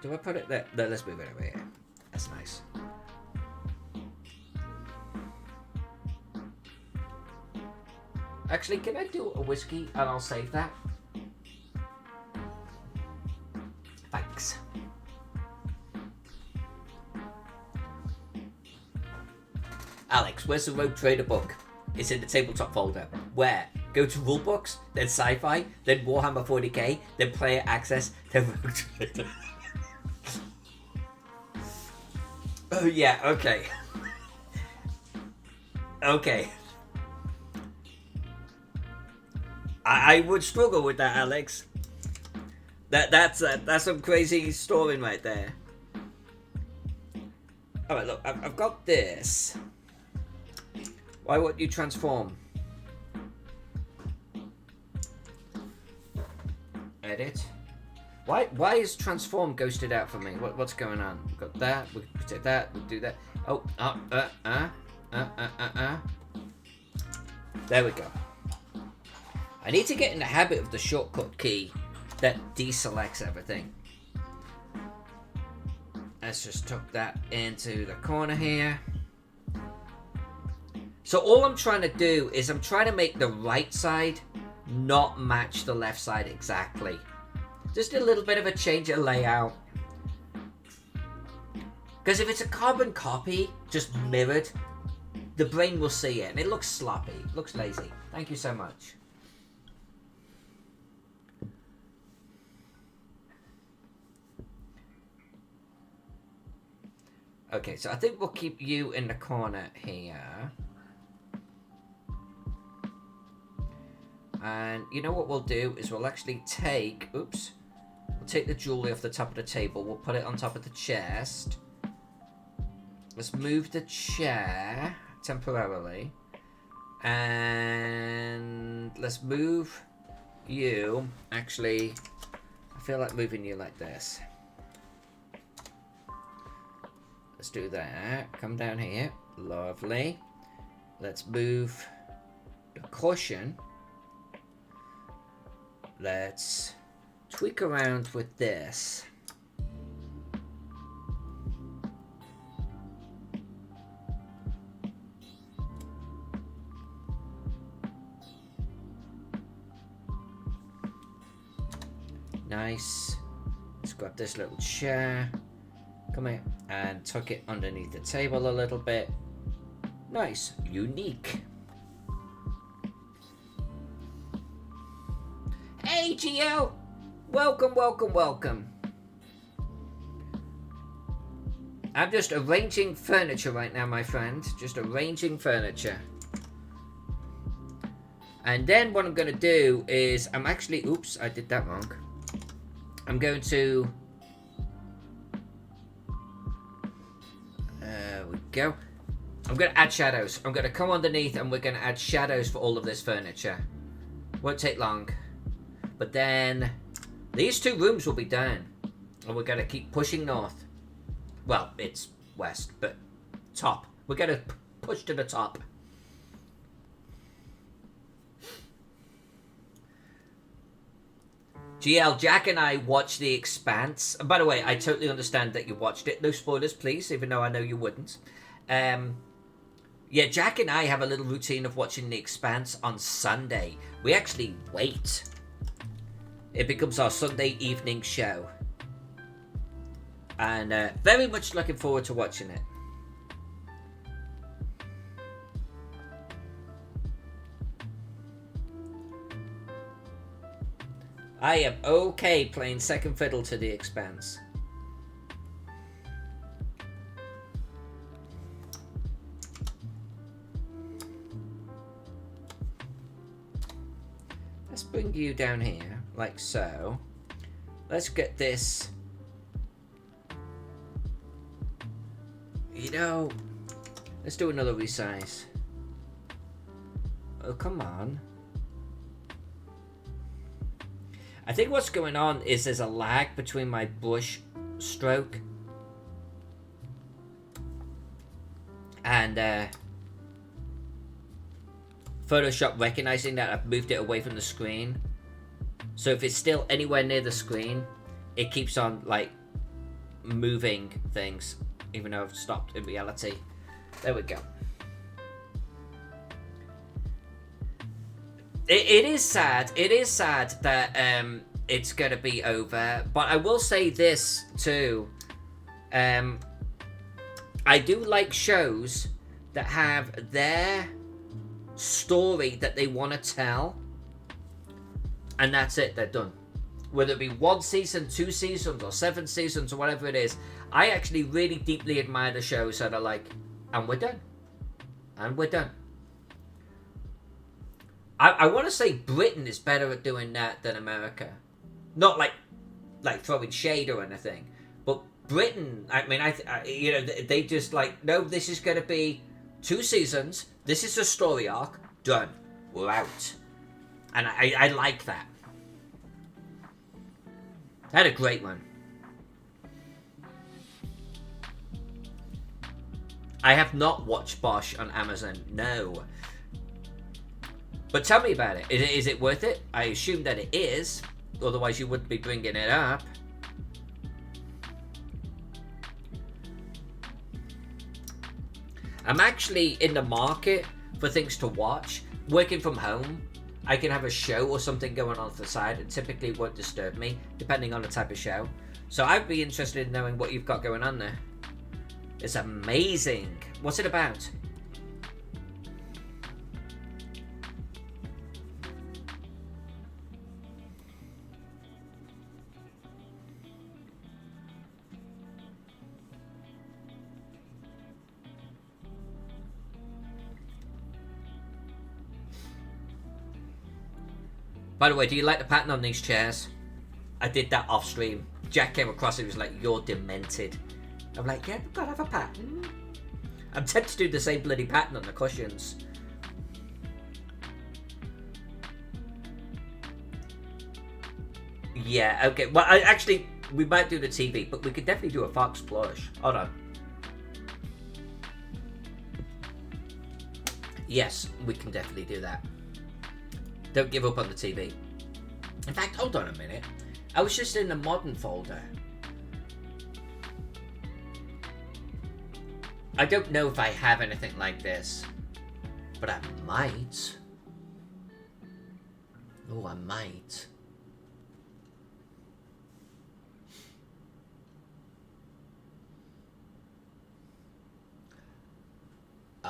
Do I put it there? No, let's move it over here. That's nice. Actually, can I do a whiskey and I'll save that? Thanks. Alex, where's the Rogue Trader book? It's in the tabletop folder. Where? Go to rulebooks, then sci-fi, then Warhammer 40k, then player access, then Rogue Trader. Oh yeah, okay. Okay. I would struggle with that, Alex. That's some crazy story right there. All right, look, I've got this. Why won't you transform? Edit. Why is transform ghosted out for me? What's going on? We've got that. We can take that. We'll do that. Oh, There we go. I need to get in the habit of the shortcut key that deselects everything. Let's just tuck that into the corner here. So all I'm trying to do is I'm trying to make the right side not match the left side exactly. Just a little bit of a change of layout. Because if it's a carbon copy, just mirrored, the brain will see it and it looks sloppy, it looks lazy. Thank you so much. Okay, so I think we'll keep you in the corner here. And you know what we'll do is we'll actually take... Oops. We'll take the jewelry off the top of the table. We'll put it on top of the chest. Let's move the chair temporarily. And let's move you. Actually, I feel like moving you like this. Let's do that. Come down here. Lovely. Let's move the cushion. Let's tweak around with this. Nice. Let's grab this little chair. Come here. And tuck it underneath the table a little bit. Nice. Unique. Hey, GL! Welcome, welcome, welcome. I'm just arranging furniture right now, my friend. Just arranging furniture. And then what I'm going to do is... I'm actually... Oops, I did that wrong. I'm going to... There we go. I'm going to add shadows. I'm going to come underneath and we're going to add shadows for all of this furniture. Won't take long. But then... These 2 rooms will be done. And we're going to keep pushing north. Well, it's west, but top. We're going to push to the top. GL, Jack and I watched The Expanse. And by the way, I totally understand that you watched it. No spoilers, please, even though I know you wouldn't. Yeah, Jack and I have a little routine of watching The Expanse on Sunday. We actually wait. It becomes our Sunday evening show. And very much looking forward to watching it. I am okay playing second fiddle to The Expanse. Let's bring you down here, like so. Let's get this... You know, let's do another resize. Oh, come on. I think what's going on is there's a lag between my brush stroke and Photoshop recognizing that I've moved it away from the screen. So if it's still anywhere near the screen, it keeps on like moving things. Even though I've stopped in reality. There we go. It is sad. It is sad that it's going to be over. But I will say this too. I do like shows that have their story that they want to tell. And that's it. They're done. Whether it be 1 season, 2 seasons, or 7 seasons, or whatever it is. I actually really deeply admire the shows that are like, and we're done. And we're done. I want to say Britain is better at doing that than America. Not like throwing shade or anything. But Britain, I mean, you know, they just like, no, this is going to be 2 seasons. This is a story arc. Done. We're out. And I like that. I had a great one. I have not watched Bosch on Amazon. No. But tell me about it. Is it worth it? I assume that it is. Otherwise you wouldn't be bringing it up. I'm actually in the market for things to watch. Working from home, I can have a show or something going on the side. It typically won't disturb me, depending on the type of show. So I'd be interested in knowing what you've got going on there. It's amazing. What's it about? By the way, do you like the pattern on these chairs? I did that off stream. Jack came across it, he was like, you're demented. I'm like, yeah, we've got to have a pattern. I'm tempted to do the same bloody pattern on the cushions. Yeah, okay. Well, actually, we might do the TV, but we could definitely do a Fox plush. Hold on. Yes, we can definitely do that. Don't give up on the TV. In fact, hold on a minute. I was just in the modern folder. I don't know if I have anything like this, but I might. Oh, I might.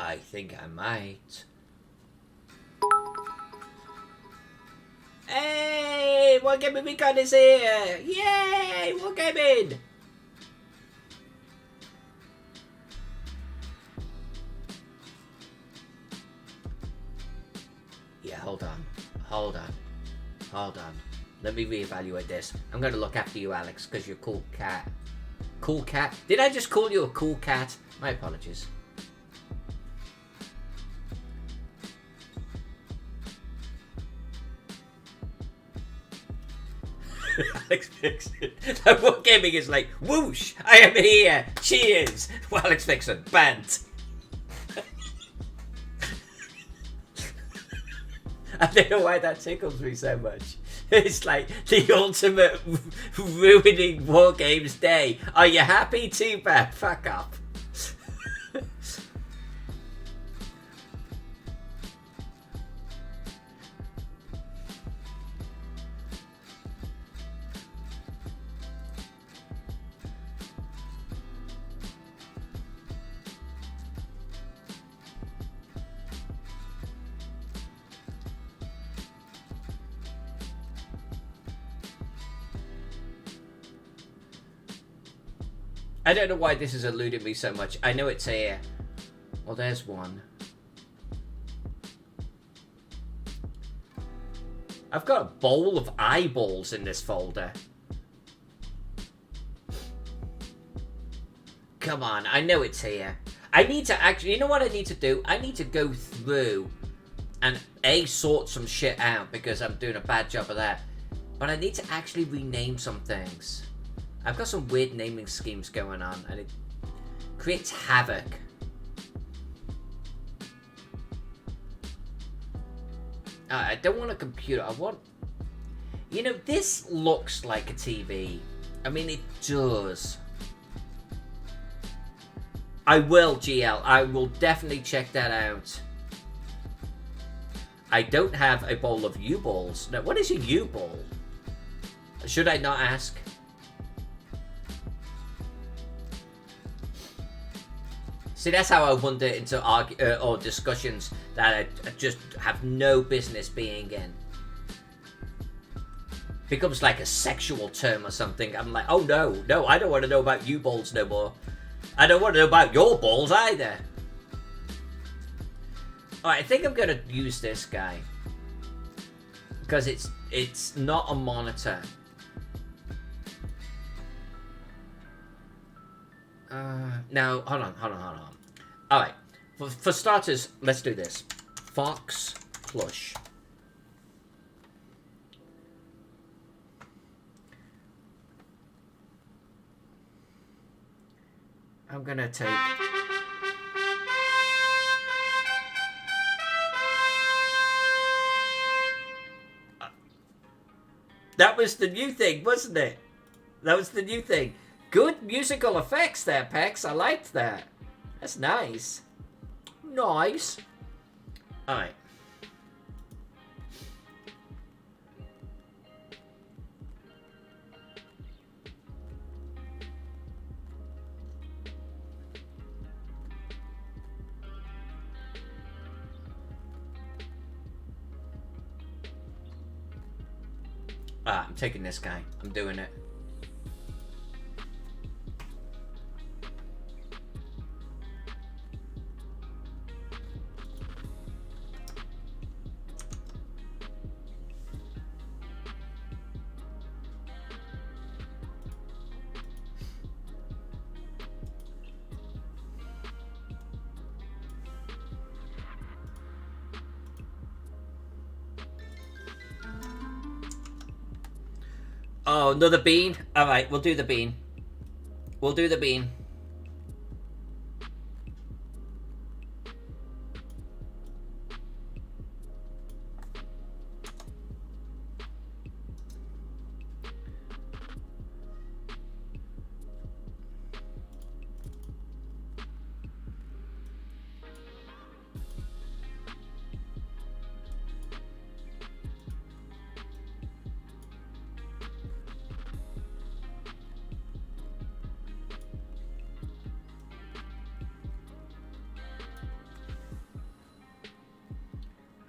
I think I might. Hey, what gaming we got is here! Yay, what gaming? Yeah, hold on. Let me reevaluate this. I'm gonna look after you, Alex, because you're a cool cat. Cool cat? Did I just call you a cool cat? My apologies. Alex Vixen. What gaming is like, whoosh, I am here, cheers. Well, Alex Vixen, banned. I don't know why that tickles me so much. It's like the ultimate ruining War Games day. Are you happy? Too bad. Fuck up. I don't know why this has eluded me so much. I know it's here. Well, there's one. I've got a bowl of eyeballs in this folder. Come on, I know it's here. I need to actually, you know what I need to do? I need to go through and sort some shit out because I'm doing a bad job of that. But I need to actually rename some things. I've got some weird naming schemes going on, and it creates havoc. I don't want a computer. I want... You know, this looks like a TV. I mean, it does. I will, GL. I will definitely check that out. I don't have a bowl of U-balls. No, what is a U-ball? Should I not ask? See, that's how I wander into or discussions that I just have no business being in. Becomes like a sexual term or something. I'm like, oh no, I don't want to know about you balls no more. I don't want to know about your balls either. Alright, I think I'm going to use this guy. Because it's not a monitor. Now, hold on. Alright, for starters, let's do this. Fox plush. I'm gonna take... That was the new thing, wasn't it? That was the new thing. Good musical effects there, Pex. I liked that. That's nice. Nice. Alright. I'm taking this guy. I'm doing it. Oh, another bean? Alright, we'll do the bean. We'll do the bean.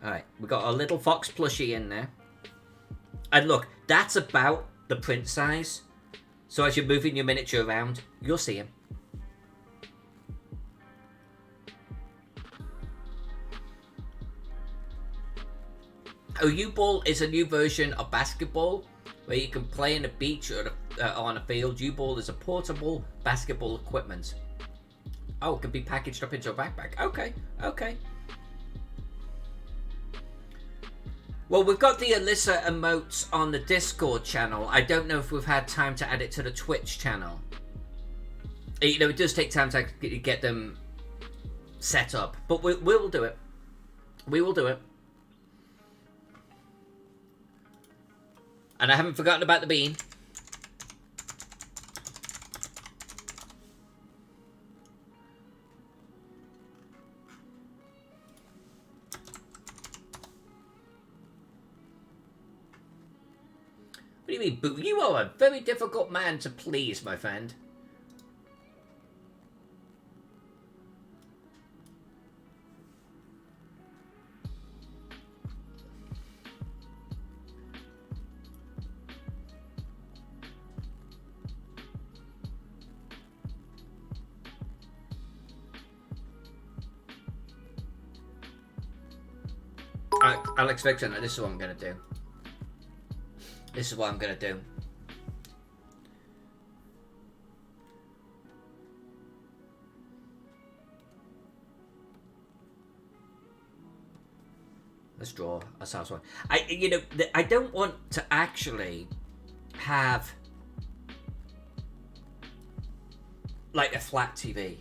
Alright, we got a little fox plushie in there. And look, that's about the print size. So as you're moving your miniature around, you'll see him. A U-Ball is a new version of basketball where you can play in a beach or on a field. U-Ball is a portable basketball equipment. Oh, it can be packaged up into a backpack. Okay, okay. Well, we've got the Alyssa emotes on the Discord channel. I don't know if we've had time to add it to the Twitch channel. You know, it does take time to get them set up. But we will do it. We will do it. And I haven't forgotten about the bean. What do you mean, Boo? You are a very difficult man to please, my friend. Alex Vixen, this is what I'm going to do. This is what I'm going to do. Let's draw ourselves one. I don't want to actually have like a flat TV.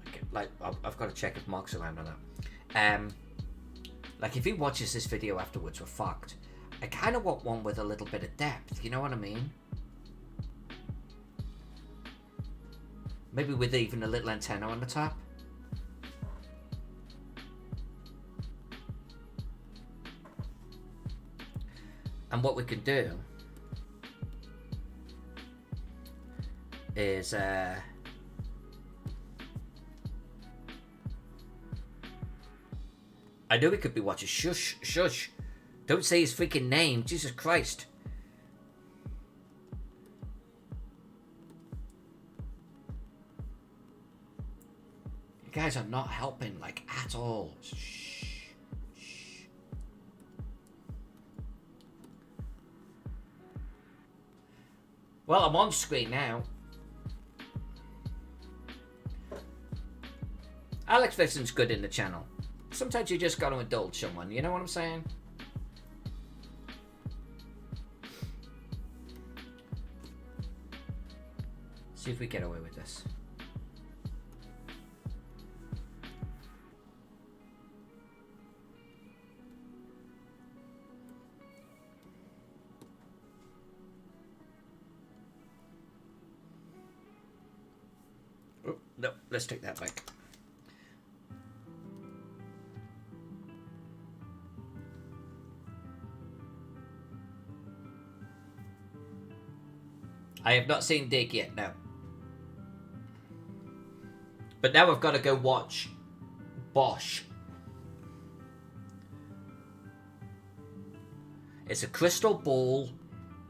Okay, like I've got to check if Mark's around or not. Like if he watches this video afterwards, we're fucked. I kind of want one with a little bit of depth, you know what I mean? Maybe with even a little antenna on the top. And what we can do is I know we could be watching. Shush, shush. Don't say his freaking name. Jesus Christ. You guys are not helping, like, at all. Shh. Shh. Well, I'm on screen now. Alex Vixen's good in the channel. Sometimes you just got to indulge someone, you know what I'm saying? See if we get away with this. Oh, no, let's take that back. I have not seen Dig yet, no. But now I've got to go watch Bosch. It's a crystal ball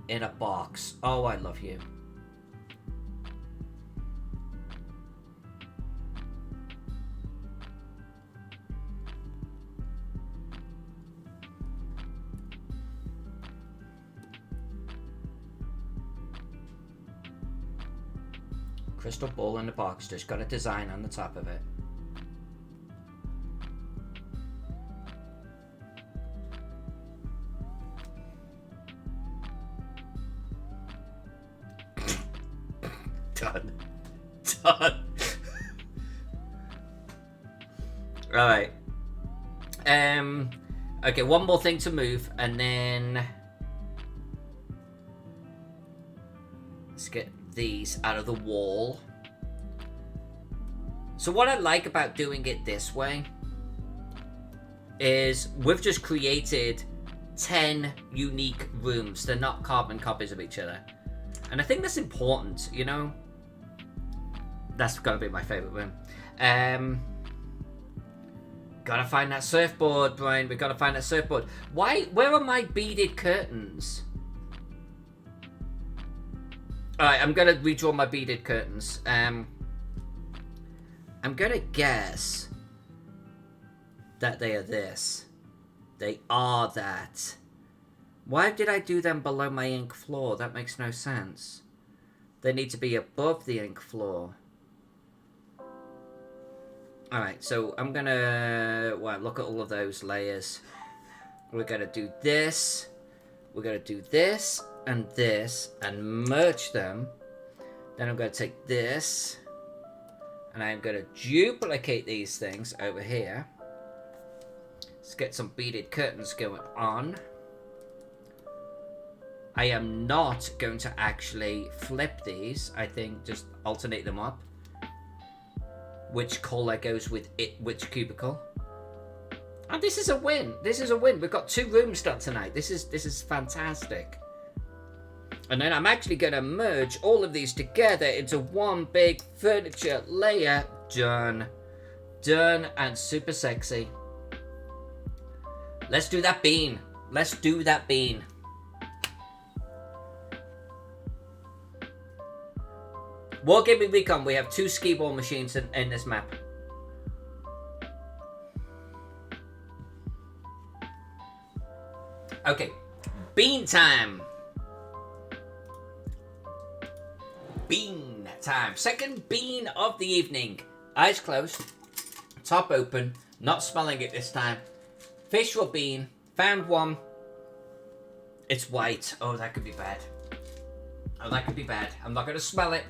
in a box. Oh, I love you. Crystal ball in the box, just got a design on the top of it. Done. Done. Alright. Okay, one more thing to move, and then let's get these out of the wall. So what I like about doing it this way is we've just created 10 unique rooms. They're not carbon copies of each other. And I think that's important, you know? That's gotta be my favorite room. Gotta find that surfboard, Brian. We gotta find that surfboard. Where are my beaded curtains? Alright, I'm gonna redraw my beaded curtains. I'm gonna guess that they are this. They are that. Why did I do them below my ink floor? That makes no sense. They need to be above the ink floor. Alright, so I'm gonna... Well, look at all of those layers. We're gonna do this. We're gonna do this and merge them. Then I'm gonna take this. And I'm gonna duplicate these things over here. Let's get some beaded curtains going on. I am not going to actually flip these. I think just alternate them up. Which color goes with it, which cubicle. And this is a win. This is a win. We've got 2 rooms done tonight. This is fantastic. And then I'm actually going to merge all of these together into one big furniture layer. Done. Done and super sexy. Let's do that bean. Let's do that bean. Wargaming Recon, we have 2 skee-ball machines in this map. Okay, bean time. Bean time. Second bean of the evening. Eyes closed, top open, not smelling it this time. Visual bean, found one. It's white. Oh, that could be bad. Oh, that could be bad. I'm not going to smell it.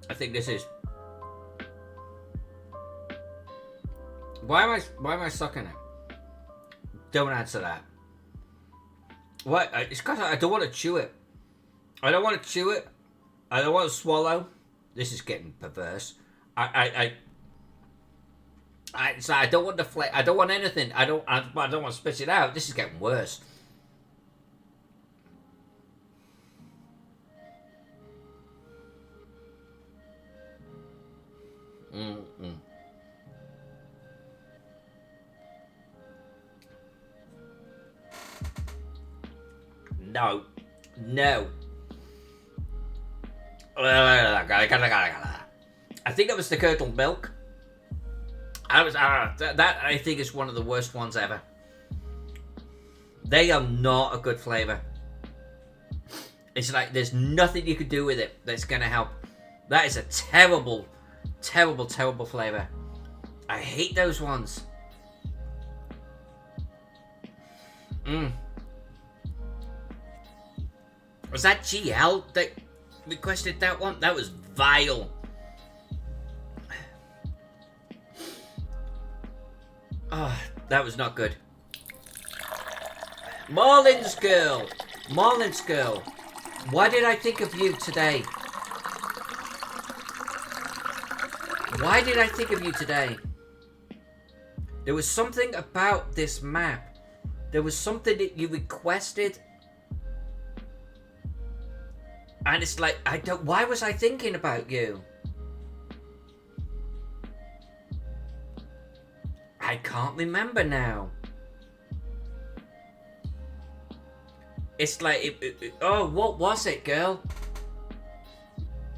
I think this is. Why am I sucking it? Don't answer that. What? It's because I don't want to chew it. I don't want to chew it. I don't want to swallow. This is getting perverse. So I don't want the flavor. I don't want anything. I don't want to spit it out. This is getting worse. No. No. I think it was the curdled milk. That I think is one of the worst ones ever. They are not a good flavor. It's like there's nothing you could do with it that's gonna help. That is a terrible, terrible, terrible flavor. I hate those ones. Was that GL that requested that one? That was vile. Oh, that was not good. Marlin's girl. Marlin's girl. Why did I think of you today? Why did I think of you today? There was something about this map. There was something that you requested. And it's like, why was I thinking about you? I can't remember now. It's like, oh, what was it, girl?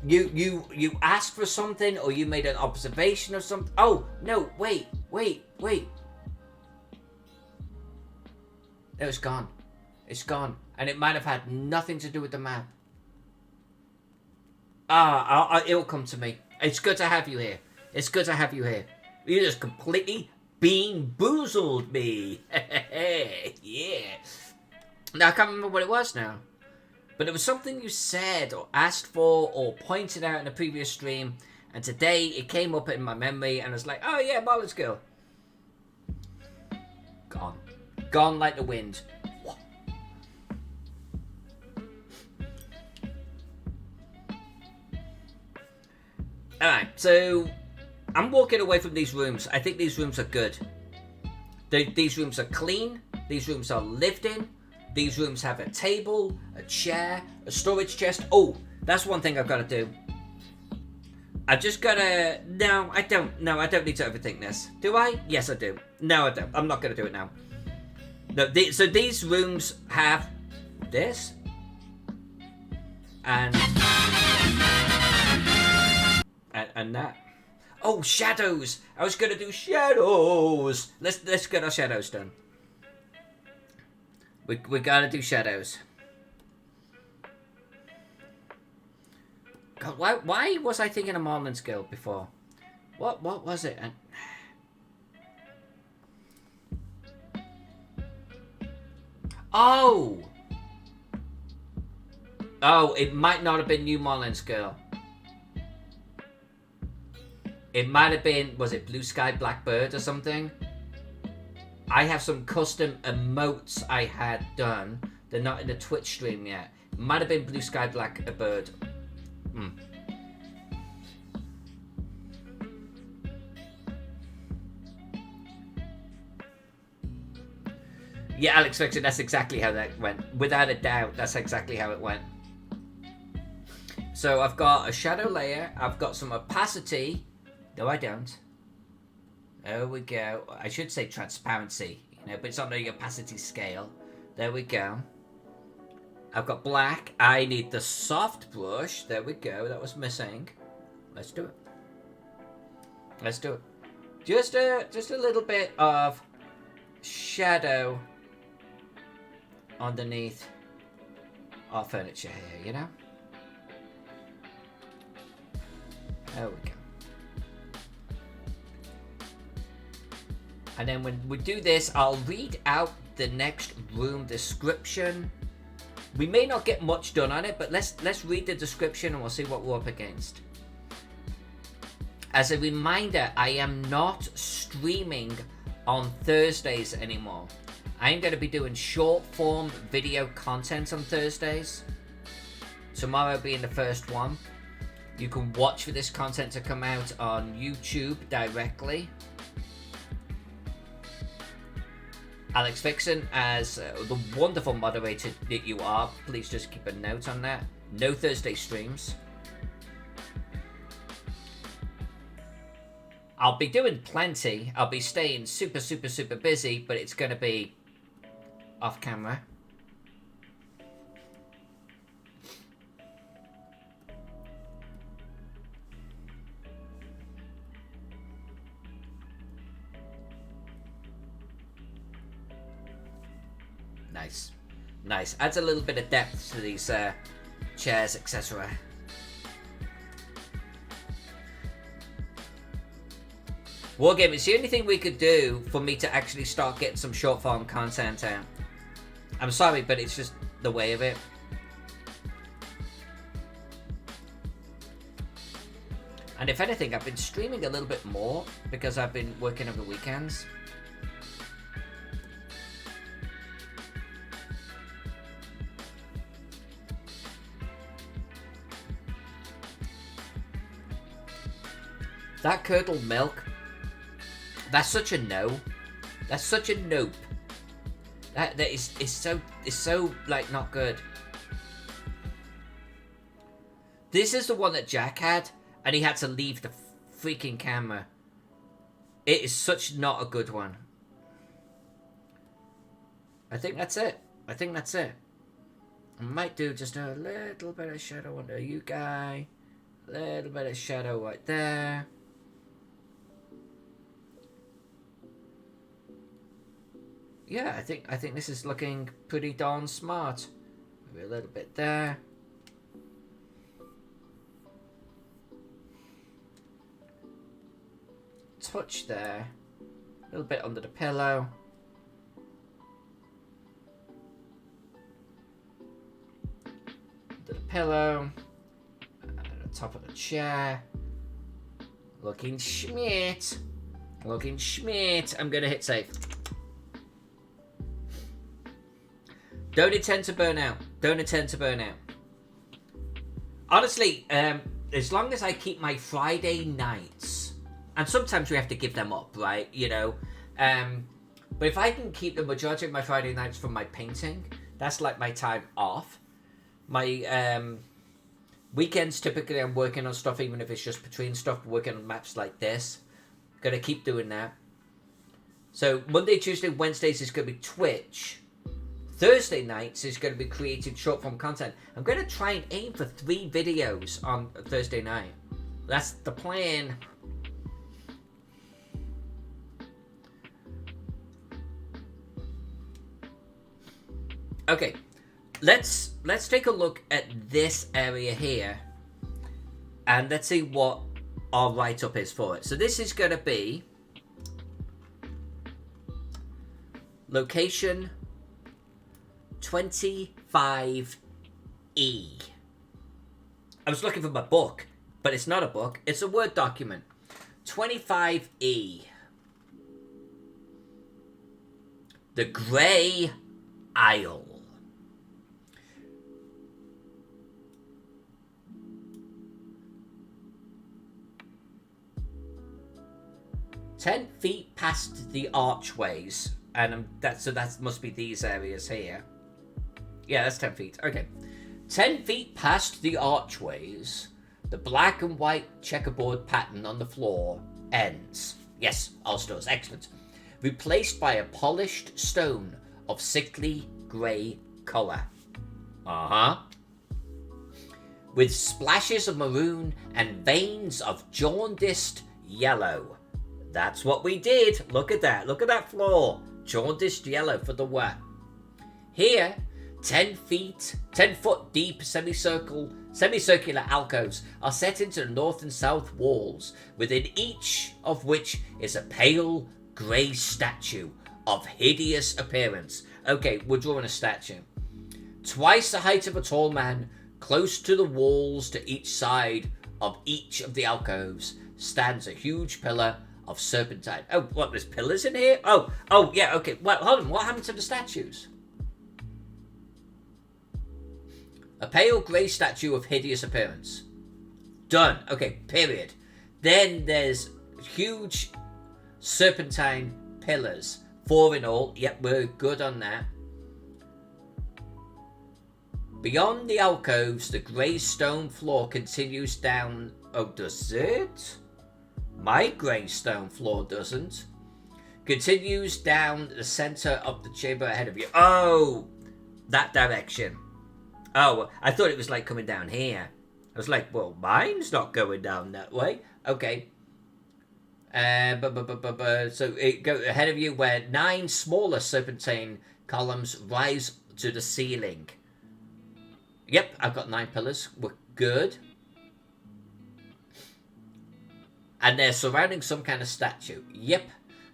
You asked for something, or you made an observation or something. Oh, no, wait. It was gone. It's gone. And it might have had nothing to do with the map. It'll come to me. It's good to have you here. It's good to have you here. You just completely bean-boozled me. Yeah. Now, I can't remember what it was now. But it was something you said or asked for or pointed out in a previous stream. And today it came up in my memory and I was like, oh yeah, Marlin's girl. Gone. Gone like the wind. Alright, so I'm walking away from these rooms. I think these rooms are good. These rooms are clean. These rooms are lived in. These rooms have a table, a chair, a storage chest. Oh, that's one thing I've got to do. I've just got to... No, I don't. No, I don't need to overthink this. Do I? Yes, I do. No, I don't. I'm not going to do it now. No, so these rooms have this. And that. Oh, shadows! I was gonna do shadows. Let's get our shadows done. We gotta do shadows. God, why was I thinking of Marlin's Guild before? What was it? Oh, it might not have been New Marlin's Girl. It might have been, was it Blue Sky Blackbird or something? I have some custom emotes I had done. They're not in the Twitch stream yet. It might have been Blue Sky Blackbird. Yeah, Alex Fiction, that's exactly how that went. Without a doubt, that's exactly how it went. So I've got a shadow layer. I've got some opacity. No, I don't. There we go. I should say transparency, you know, but it's on the opacity scale. There we go. I've got black. I need the soft brush. There we go. That was missing. Let's do it. Let's do it. Just a little bit of shadow underneath our furniture here, you know? There we go. And then when we do this, I'll read out the next room description. We may not get much done on it, but let's read the description and we'll see what we're up against. As a reminder, I am not streaming on Thursdays anymore. I am going to be doing short form video content on Thursdays. Tomorrow being the first one. You can watch for this content to come out on YouTube directly. Alex Vixen, as the wonderful moderator that you are, please just keep a note on that. No Thursday streams. I'll be doing plenty. I'll be staying super busy, but it's going to be off camera. Nice. Adds a little bit of depth to these chairs, etc. Wargame, it's the only thing we could do for me to actually start getting some short form content out. I'm sorry, but it's just the way of it. And if anything, I've been streaming a little bit more because I've been working over weekends. That curdled milk, that's such a no. That's such a nope. That is so like not good. This is the one that Jack had, and he had to leave the freaking camera. It is such not a good one. I think that's it. I might do just a little bit of shadow under you guy. A little bit of shadow right there. Yeah, I think this is looking pretty darn smart. Maybe a little bit there. Touch there. A little bit under the pillow. Under the pillow. And at the top of the chair. Looking schmiert. I'm gonna hit save. Don't intend to burn out. Honestly, as long as I keep my Friday nights And sometimes we have to give them up, right? You know? But if I can keep the majority of my Friday nights from my painting, that's like my time off. My weekends, typically I'm working on stuff, even if it's just between stuff, working on maps like this. Gonna keep doing that. So Monday, Tuesday, Wednesdays is gonna be Twitch. Thursday nights is going to be creating short form content. I'm going to try and aim for 3 videos on Thursday night. That's the plan. Okay, let's take a look at this area here, and let's see what our write-up is for it. So this is going to be location 25E. I was looking for my book, but it's not a book. It's a Word document. 25E. The Grey Isle. "10 feet past the archways," and that must be these areas here. Yeah, that's 10 feet. Okay. 10 feet past the archways, the black and white checkerboard pattern on the floor ends. Yes, all stores. Excellent. Replaced by a polished stone of sickly grey colour. Uh-huh. With splashes of maroon and veins of jaundiced yellow. That's what we did. Look at that. Look at that floor. Jaundiced yellow for the what? Here, 10 foot deep semicircular alcoves are set into the north and south walls, within each of which is a pale grey statue of hideous appearance. Okay, we're drawing a statue. Twice the height of a tall man, close to the walls to each side of each of the alcoves, stands a huge pillar of serpentine. Oh, what, there's pillars in here? Oh, yeah, okay. Well, hold on, what happened to the statues? A pale grey statue of hideous appearance. Done. Okay, period. Then there's huge serpentine pillars. 4 in all. Yep, we're good on that. Beyond the alcoves, the grey stone floor continues down... Oh, does it? My grey stone floor doesn't. Continues down the centre of the chamber ahead of you. Oh, that direction. Oh, I thought it was like coming down here. I was like, well, mine's not going down that way. Okay. So it go ahead of you where 9 smaller serpentine columns rise to the ceiling. Yep, I've got 9 pillars. We're good. And they're surrounding some kind of statue. Yep.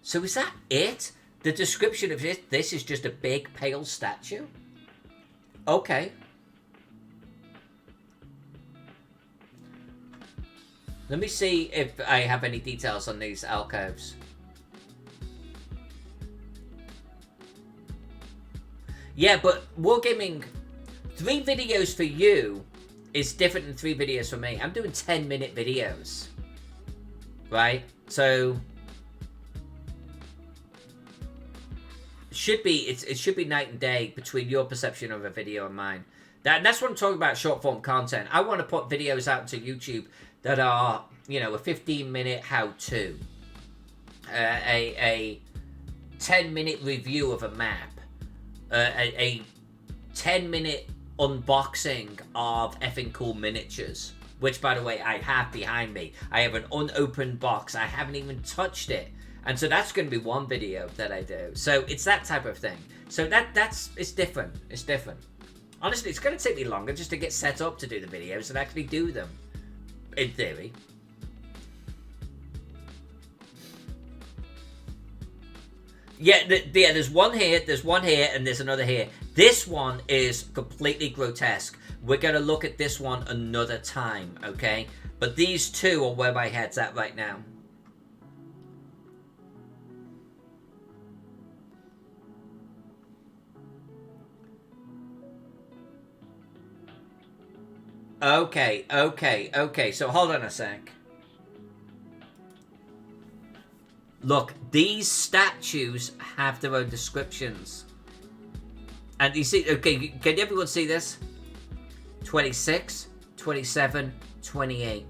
So is that it? The description of this is just a big pale statue? Okay. Let me see if I have any details on these alcoves. Yeah, but Wargaming, 3 videos for you is different than 3 videos for me. I'm doing 10-minute videos. Right? So it should be night and day between your perception of a video and mine. That's what I'm talking about, short form content. I want to put videos out to YouTube that are, you know, a 15-minute how-to, a 10-minute review of a map, a 10-minute unboxing of effing cool miniatures, which, by the way, I have behind me. I have an unopened box. I haven't even touched it. And so that's going to be one video that I do. So it's that type of thing. So it's different. It's different. Honestly, it's going to take me longer just to get set up to do the videos and actually do them. In theory. Yeah, there's one here, and there's another here. This one is completely grotesque. We're going to look at this one another time, okay? But these 2 are where my head's at right now. Okay. So hold on a sec. Look, these statues have their own descriptions. And you see, okay, can everyone see this? 26, 27, 28.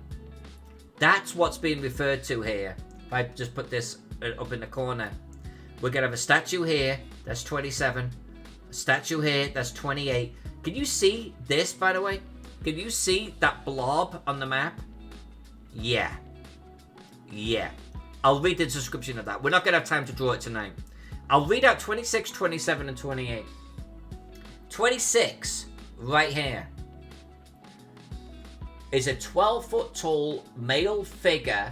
That's what's being referred to here. If I just put this up in the corner. We're going to have a statue here, that's 27. A statue here, that's 28. Can you see this, by the way? Can you see that blob on the map? Yeah. Yeah. I'll read the description of that. We're not going to have time to draw it tonight. I'll read out 26, 27, and 28. 26, right here, is a 12-foot tall male figure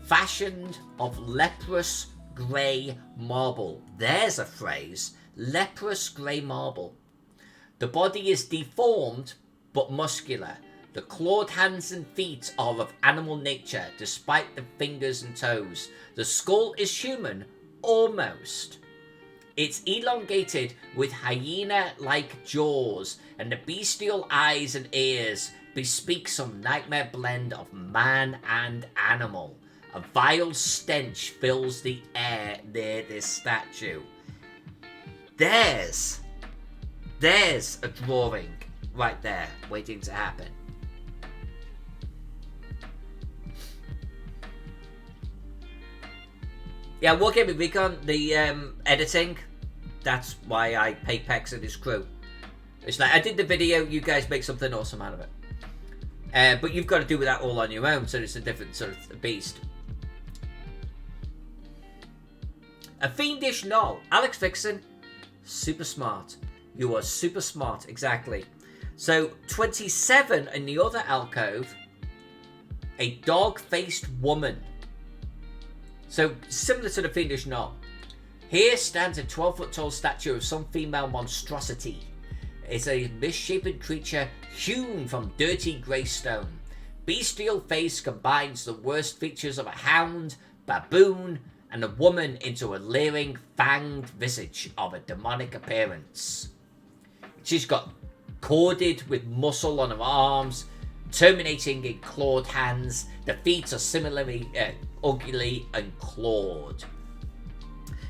fashioned of leprous grey marble. There's a phrase. Leprous grey marble. The body is deformed but muscular. The clawed hands and feet are of animal nature, despite the fingers and toes. The skull is human, almost. It's elongated with hyena-like jaws, and the bestial eyes and ears bespeak some nightmare blend of man and animal. A vile stench fills the air near this statue. There's a drawing right there, waiting to happen. Yeah, Wargaming Recon, the editing, that's why I pay Pex and his crew. It's like, I did the video, you guys make something awesome out of it. But you've got to do that all on your own, so it's a different sort of beast. A fiendish knoll. Alex Vixen, super smart. You are super smart, exactly. So, 27 in the other alcove, a dog-faced woman. So, similar to the fiendish knoll. Here stands a 12-foot tall statue of some female monstrosity. It's a misshapen creature hewn from dirty grey stone. Bestial face combines the worst features of a hound, baboon, and a woman into a leering, fanged visage of a demonic appearance. She's got corded with muscle on her arms, terminating in clawed hands. The feet are similarly ugly and clawed.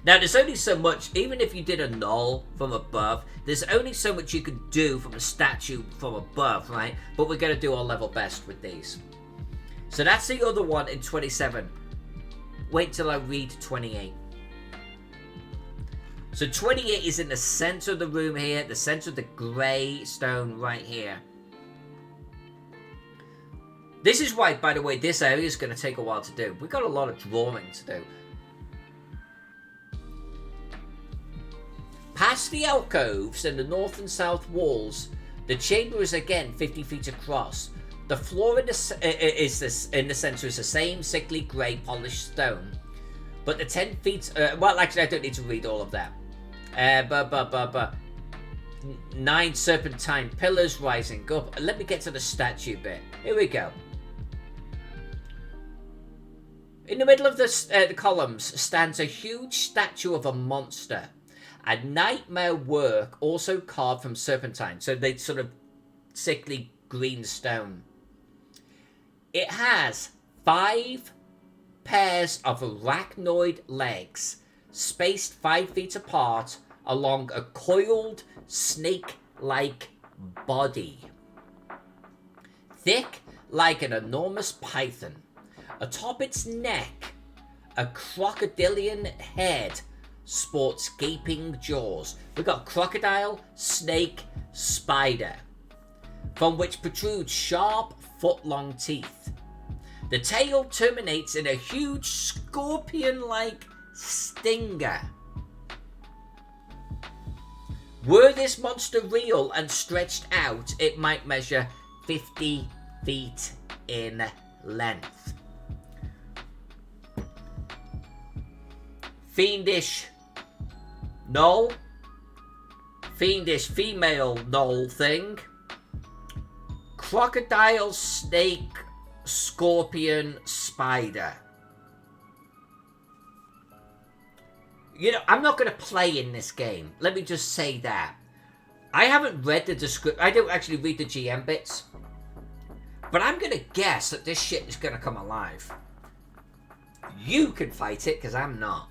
Now, there's only so much, even if you did a knoll from above, there's only so much you could do from a statue from above, right? But we're going to do our level best with these. So that's the other one in 27. Wait till I read 28. So 28 is in the center of the room here, the center of the grey stone right here. This is why, by the way, this area is going to take a while to do. We've got a lot of drawing to do. Past the alcoves and the north and south walls, the chamber is again 50 feet across. The floor in the center is the same sickly grey polished stone. But the 10 feet... well, actually, I don't need to read all of that. 9 serpentine pillars rising up. Let me get to the statue bit. Here we go. In the middle of the columns stands a huge statue of a monster. A nightmare work also carved from serpentine. So they sort of sickly green stone. It has 5 pairs of arachnoid legs, spaced 5 feet apart along a coiled snake-like body. Thick like an enormous python. Atop its neck, a crocodilian head sports gaping jaws. We've got crocodile, snake, spider, from which protrude sharp, foot-long teeth. The tail terminates in a huge scorpion-like stinger. Were this monster real and stretched out, it might measure 50 feet in length. Fiendish knoll. Fiendish female knoll thing. Crocodile, snake, scorpion, spider. You know, I'm not going to play in this game. Let me just say that. I haven't read the description. I don't actually read the GM bits. But I'm going to guess that this shit is going to come alive. You can fight it, because I'm not.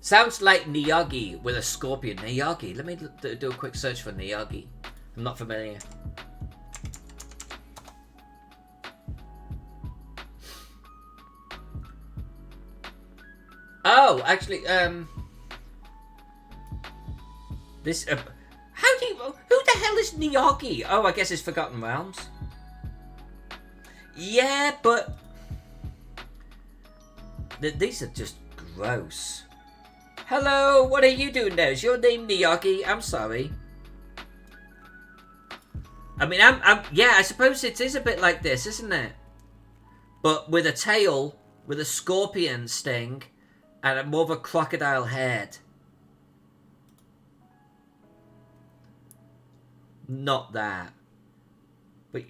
Sounds like Niyagi with a scorpion. Niyagi. Let me do a quick search for Niyagi. I'm not familiar. Oh, actually, this, who the hell is Niyagi? Oh, I guess it's Forgotten Realms. Yeah, but these are just gross. Hello, what are you doing there? Is your name Niyagi? I'm sorry. I mean, yeah, I suppose it is a bit like this, isn't it? But with a tail, with a scorpion sting, and more of a crocodile head. Not that. But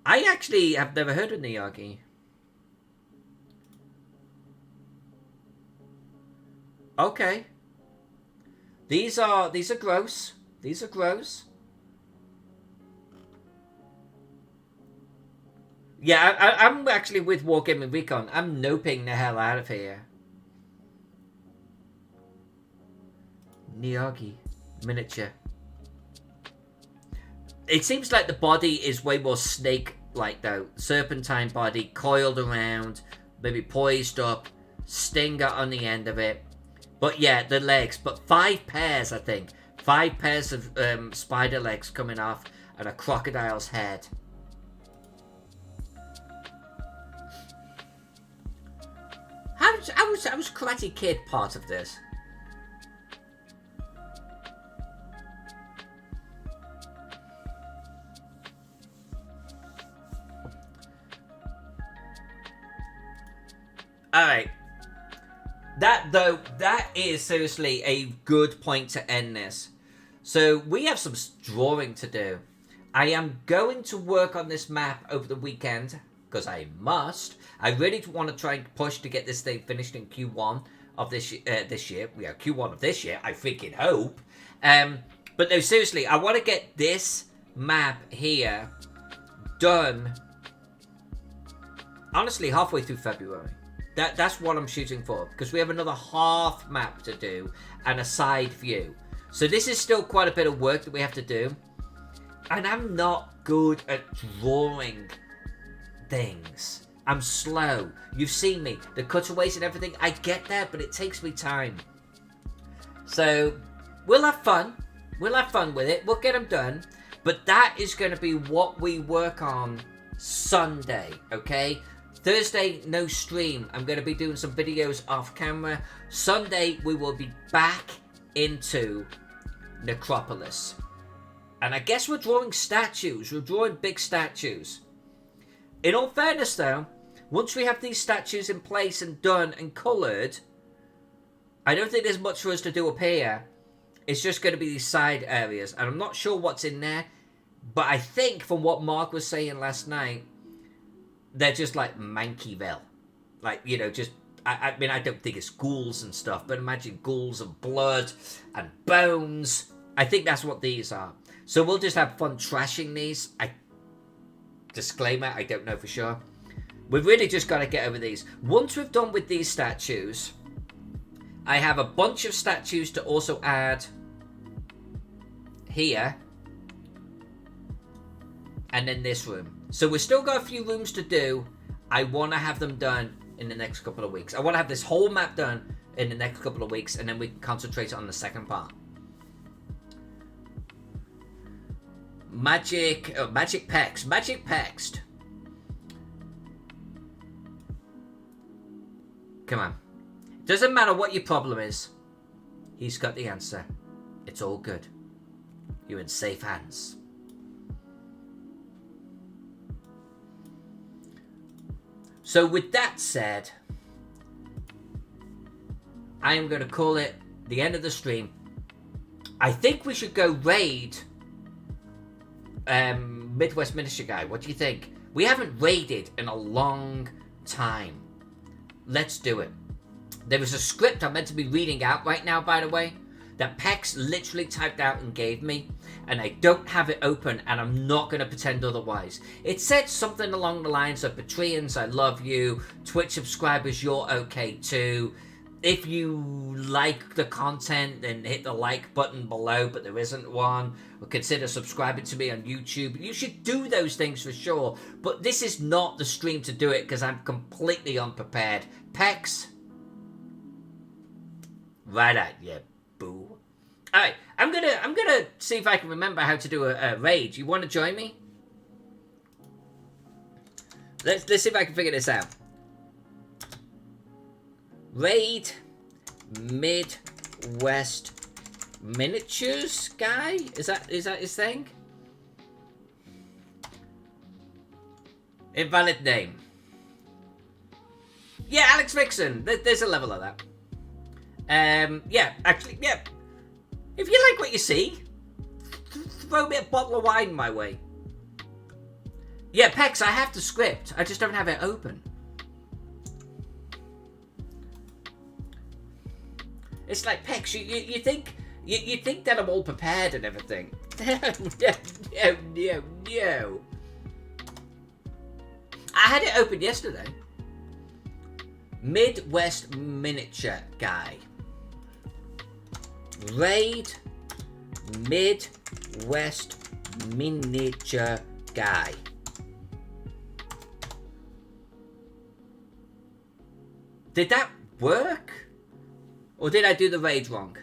I actually have never heard of Niyagi. Okay. These are gross. These are gross. Yeah, I'm actually with Wargaming Recon. I'm noping the hell out of here. Niyagi. Miniature. It seems like the body is way more snake-like, though. Serpentine body, coiled around, maybe poised up, stinger on the end of it. But yeah, the legs. But 5 pairs, I think. 5 pairs of spider legs coming off and a crocodile's head. How was Karate Kid part of this? Alright. That is seriously a good point to end this. So we have some drawing to do. I am going to work on this map over the weekend, because I must. I really want to try and push to get this thing finished in Q1 of this year. We are Q1 of this year, I freaking hope. But no, seriously, I want to get this map here done, honestly, halfway through February. That's what I'm shooting for, because we have another half map to do and a side view. So this is still quite a bit of work that we have to do. And I'm not good at drawing things. I'm slow. You've seen me. The cutaways and everything, I get there, but it takes me time. So we'll have fun. We'll have fun with it. We'll get them done. But that is going to be what we work on Sunday, okay? Thursday, no stream. I'm going to be doing some videos off camera. Sunday, we will be back into Necropolis. And I guess we're drawing statues. We're drawing big statues. In all fairness, though, once we have these statues in place and done and coloured, I don't think there's much for us to do up here. It's just going to be these side areas. And I'm not sure what's in there. But I think from what Mark was saying last night, they're just like Mankyville. Like, you know, just, I mean, I don't think it's ghouls and stuff, but imagine ghouls and blood and bones. I think that's what these are. So we'll just have fun trashing these. Disclaimer, I don't know for sure. We've really just got to get over these. Once we've done with these statues, I have a bunch of statues to also add here. And then this room. So we've still got a few rooms to do. I want to have them done in the next couple of weeks. I want to have this whole map done in the next couple of weeks, and then we can concentrate on the second part. Magic Pext. Come on. Doesn't matter what your problem is. He's got the answer. It's all good. You're in safe hands. So with that said, I am going to call it the end of the stream. I think we should go raid Midwest Miniature Guy. What do you think? We haven't raided in a long time. Let's do it. There is a script I'm meant to be reading out right now, by the way. that Pex literally typed out and gave me, and I don't have it open, and I'm not going to pretend otherwise. It said something along the lines of, Patreons, I love you. Twitch subscribers, you're okay too. If you like the content, then hit the like button below, but there isn't one. Or consider subscribing to me on YouTube. You should do those things for sure. But this is not the stream to do it because I'm completely unprepared. Pex. Right at you, boo. Alright, I'm gonna see if I can remember how to do a raid. You wanna join me? Let's see if I can figure this out. Raid Midwest Miniatures guy? Is that his thing? Invalid name. Yeah, Alex Vixen. There's a level of that. Yeah, actually, yeah. If you like what you see, throw me a bottle of wine my way. Yeah, Pex, I have the script. I just don't have it open. It's like, Pex, you think you think that I'm all prepared and everything. No. I had it open yesterday. Midwest Miniature Guy. Raid Midwest Miniature Guy. Did that work? Or did I do the raid wrong?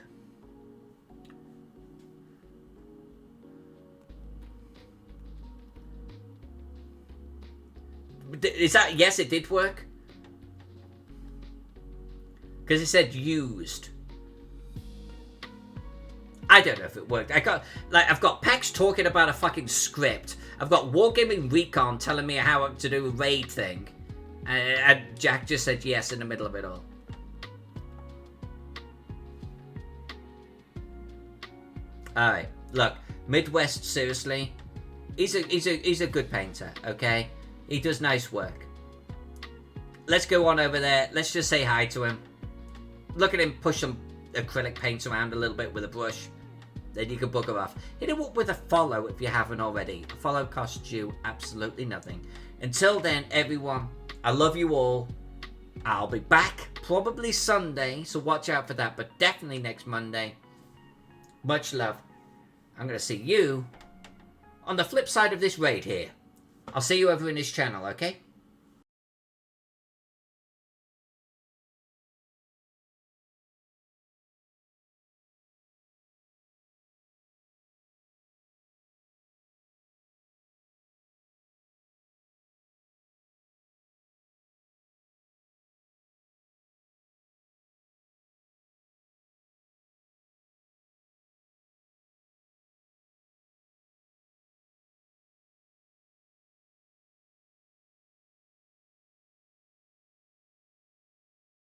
Is that... Yes, it did work. Because it said used. I don't know if it worked. I've got Pex talking about a fucking script. I've got Wargaming Recon telling me how to do a raid thing. And Jack just said yes in the middle of it all. Alright, look, Midwest, seriously, he's a good painter, okay? He does nice work. Let's go on over there. Let's just say hi to him. Look at him push some acrylic paint around a little bit with a brush. Then you can bugger off. Hit him up with a follow if you haven't already. A follow costs you absolutely nothing. Until then, everyone, I love you all. I'll be back probably Sunday, so watch out for that, but definitely next Monday. Much love. I'm going to see you on the flip side of this raid here. I'll see you over in this channel, okay?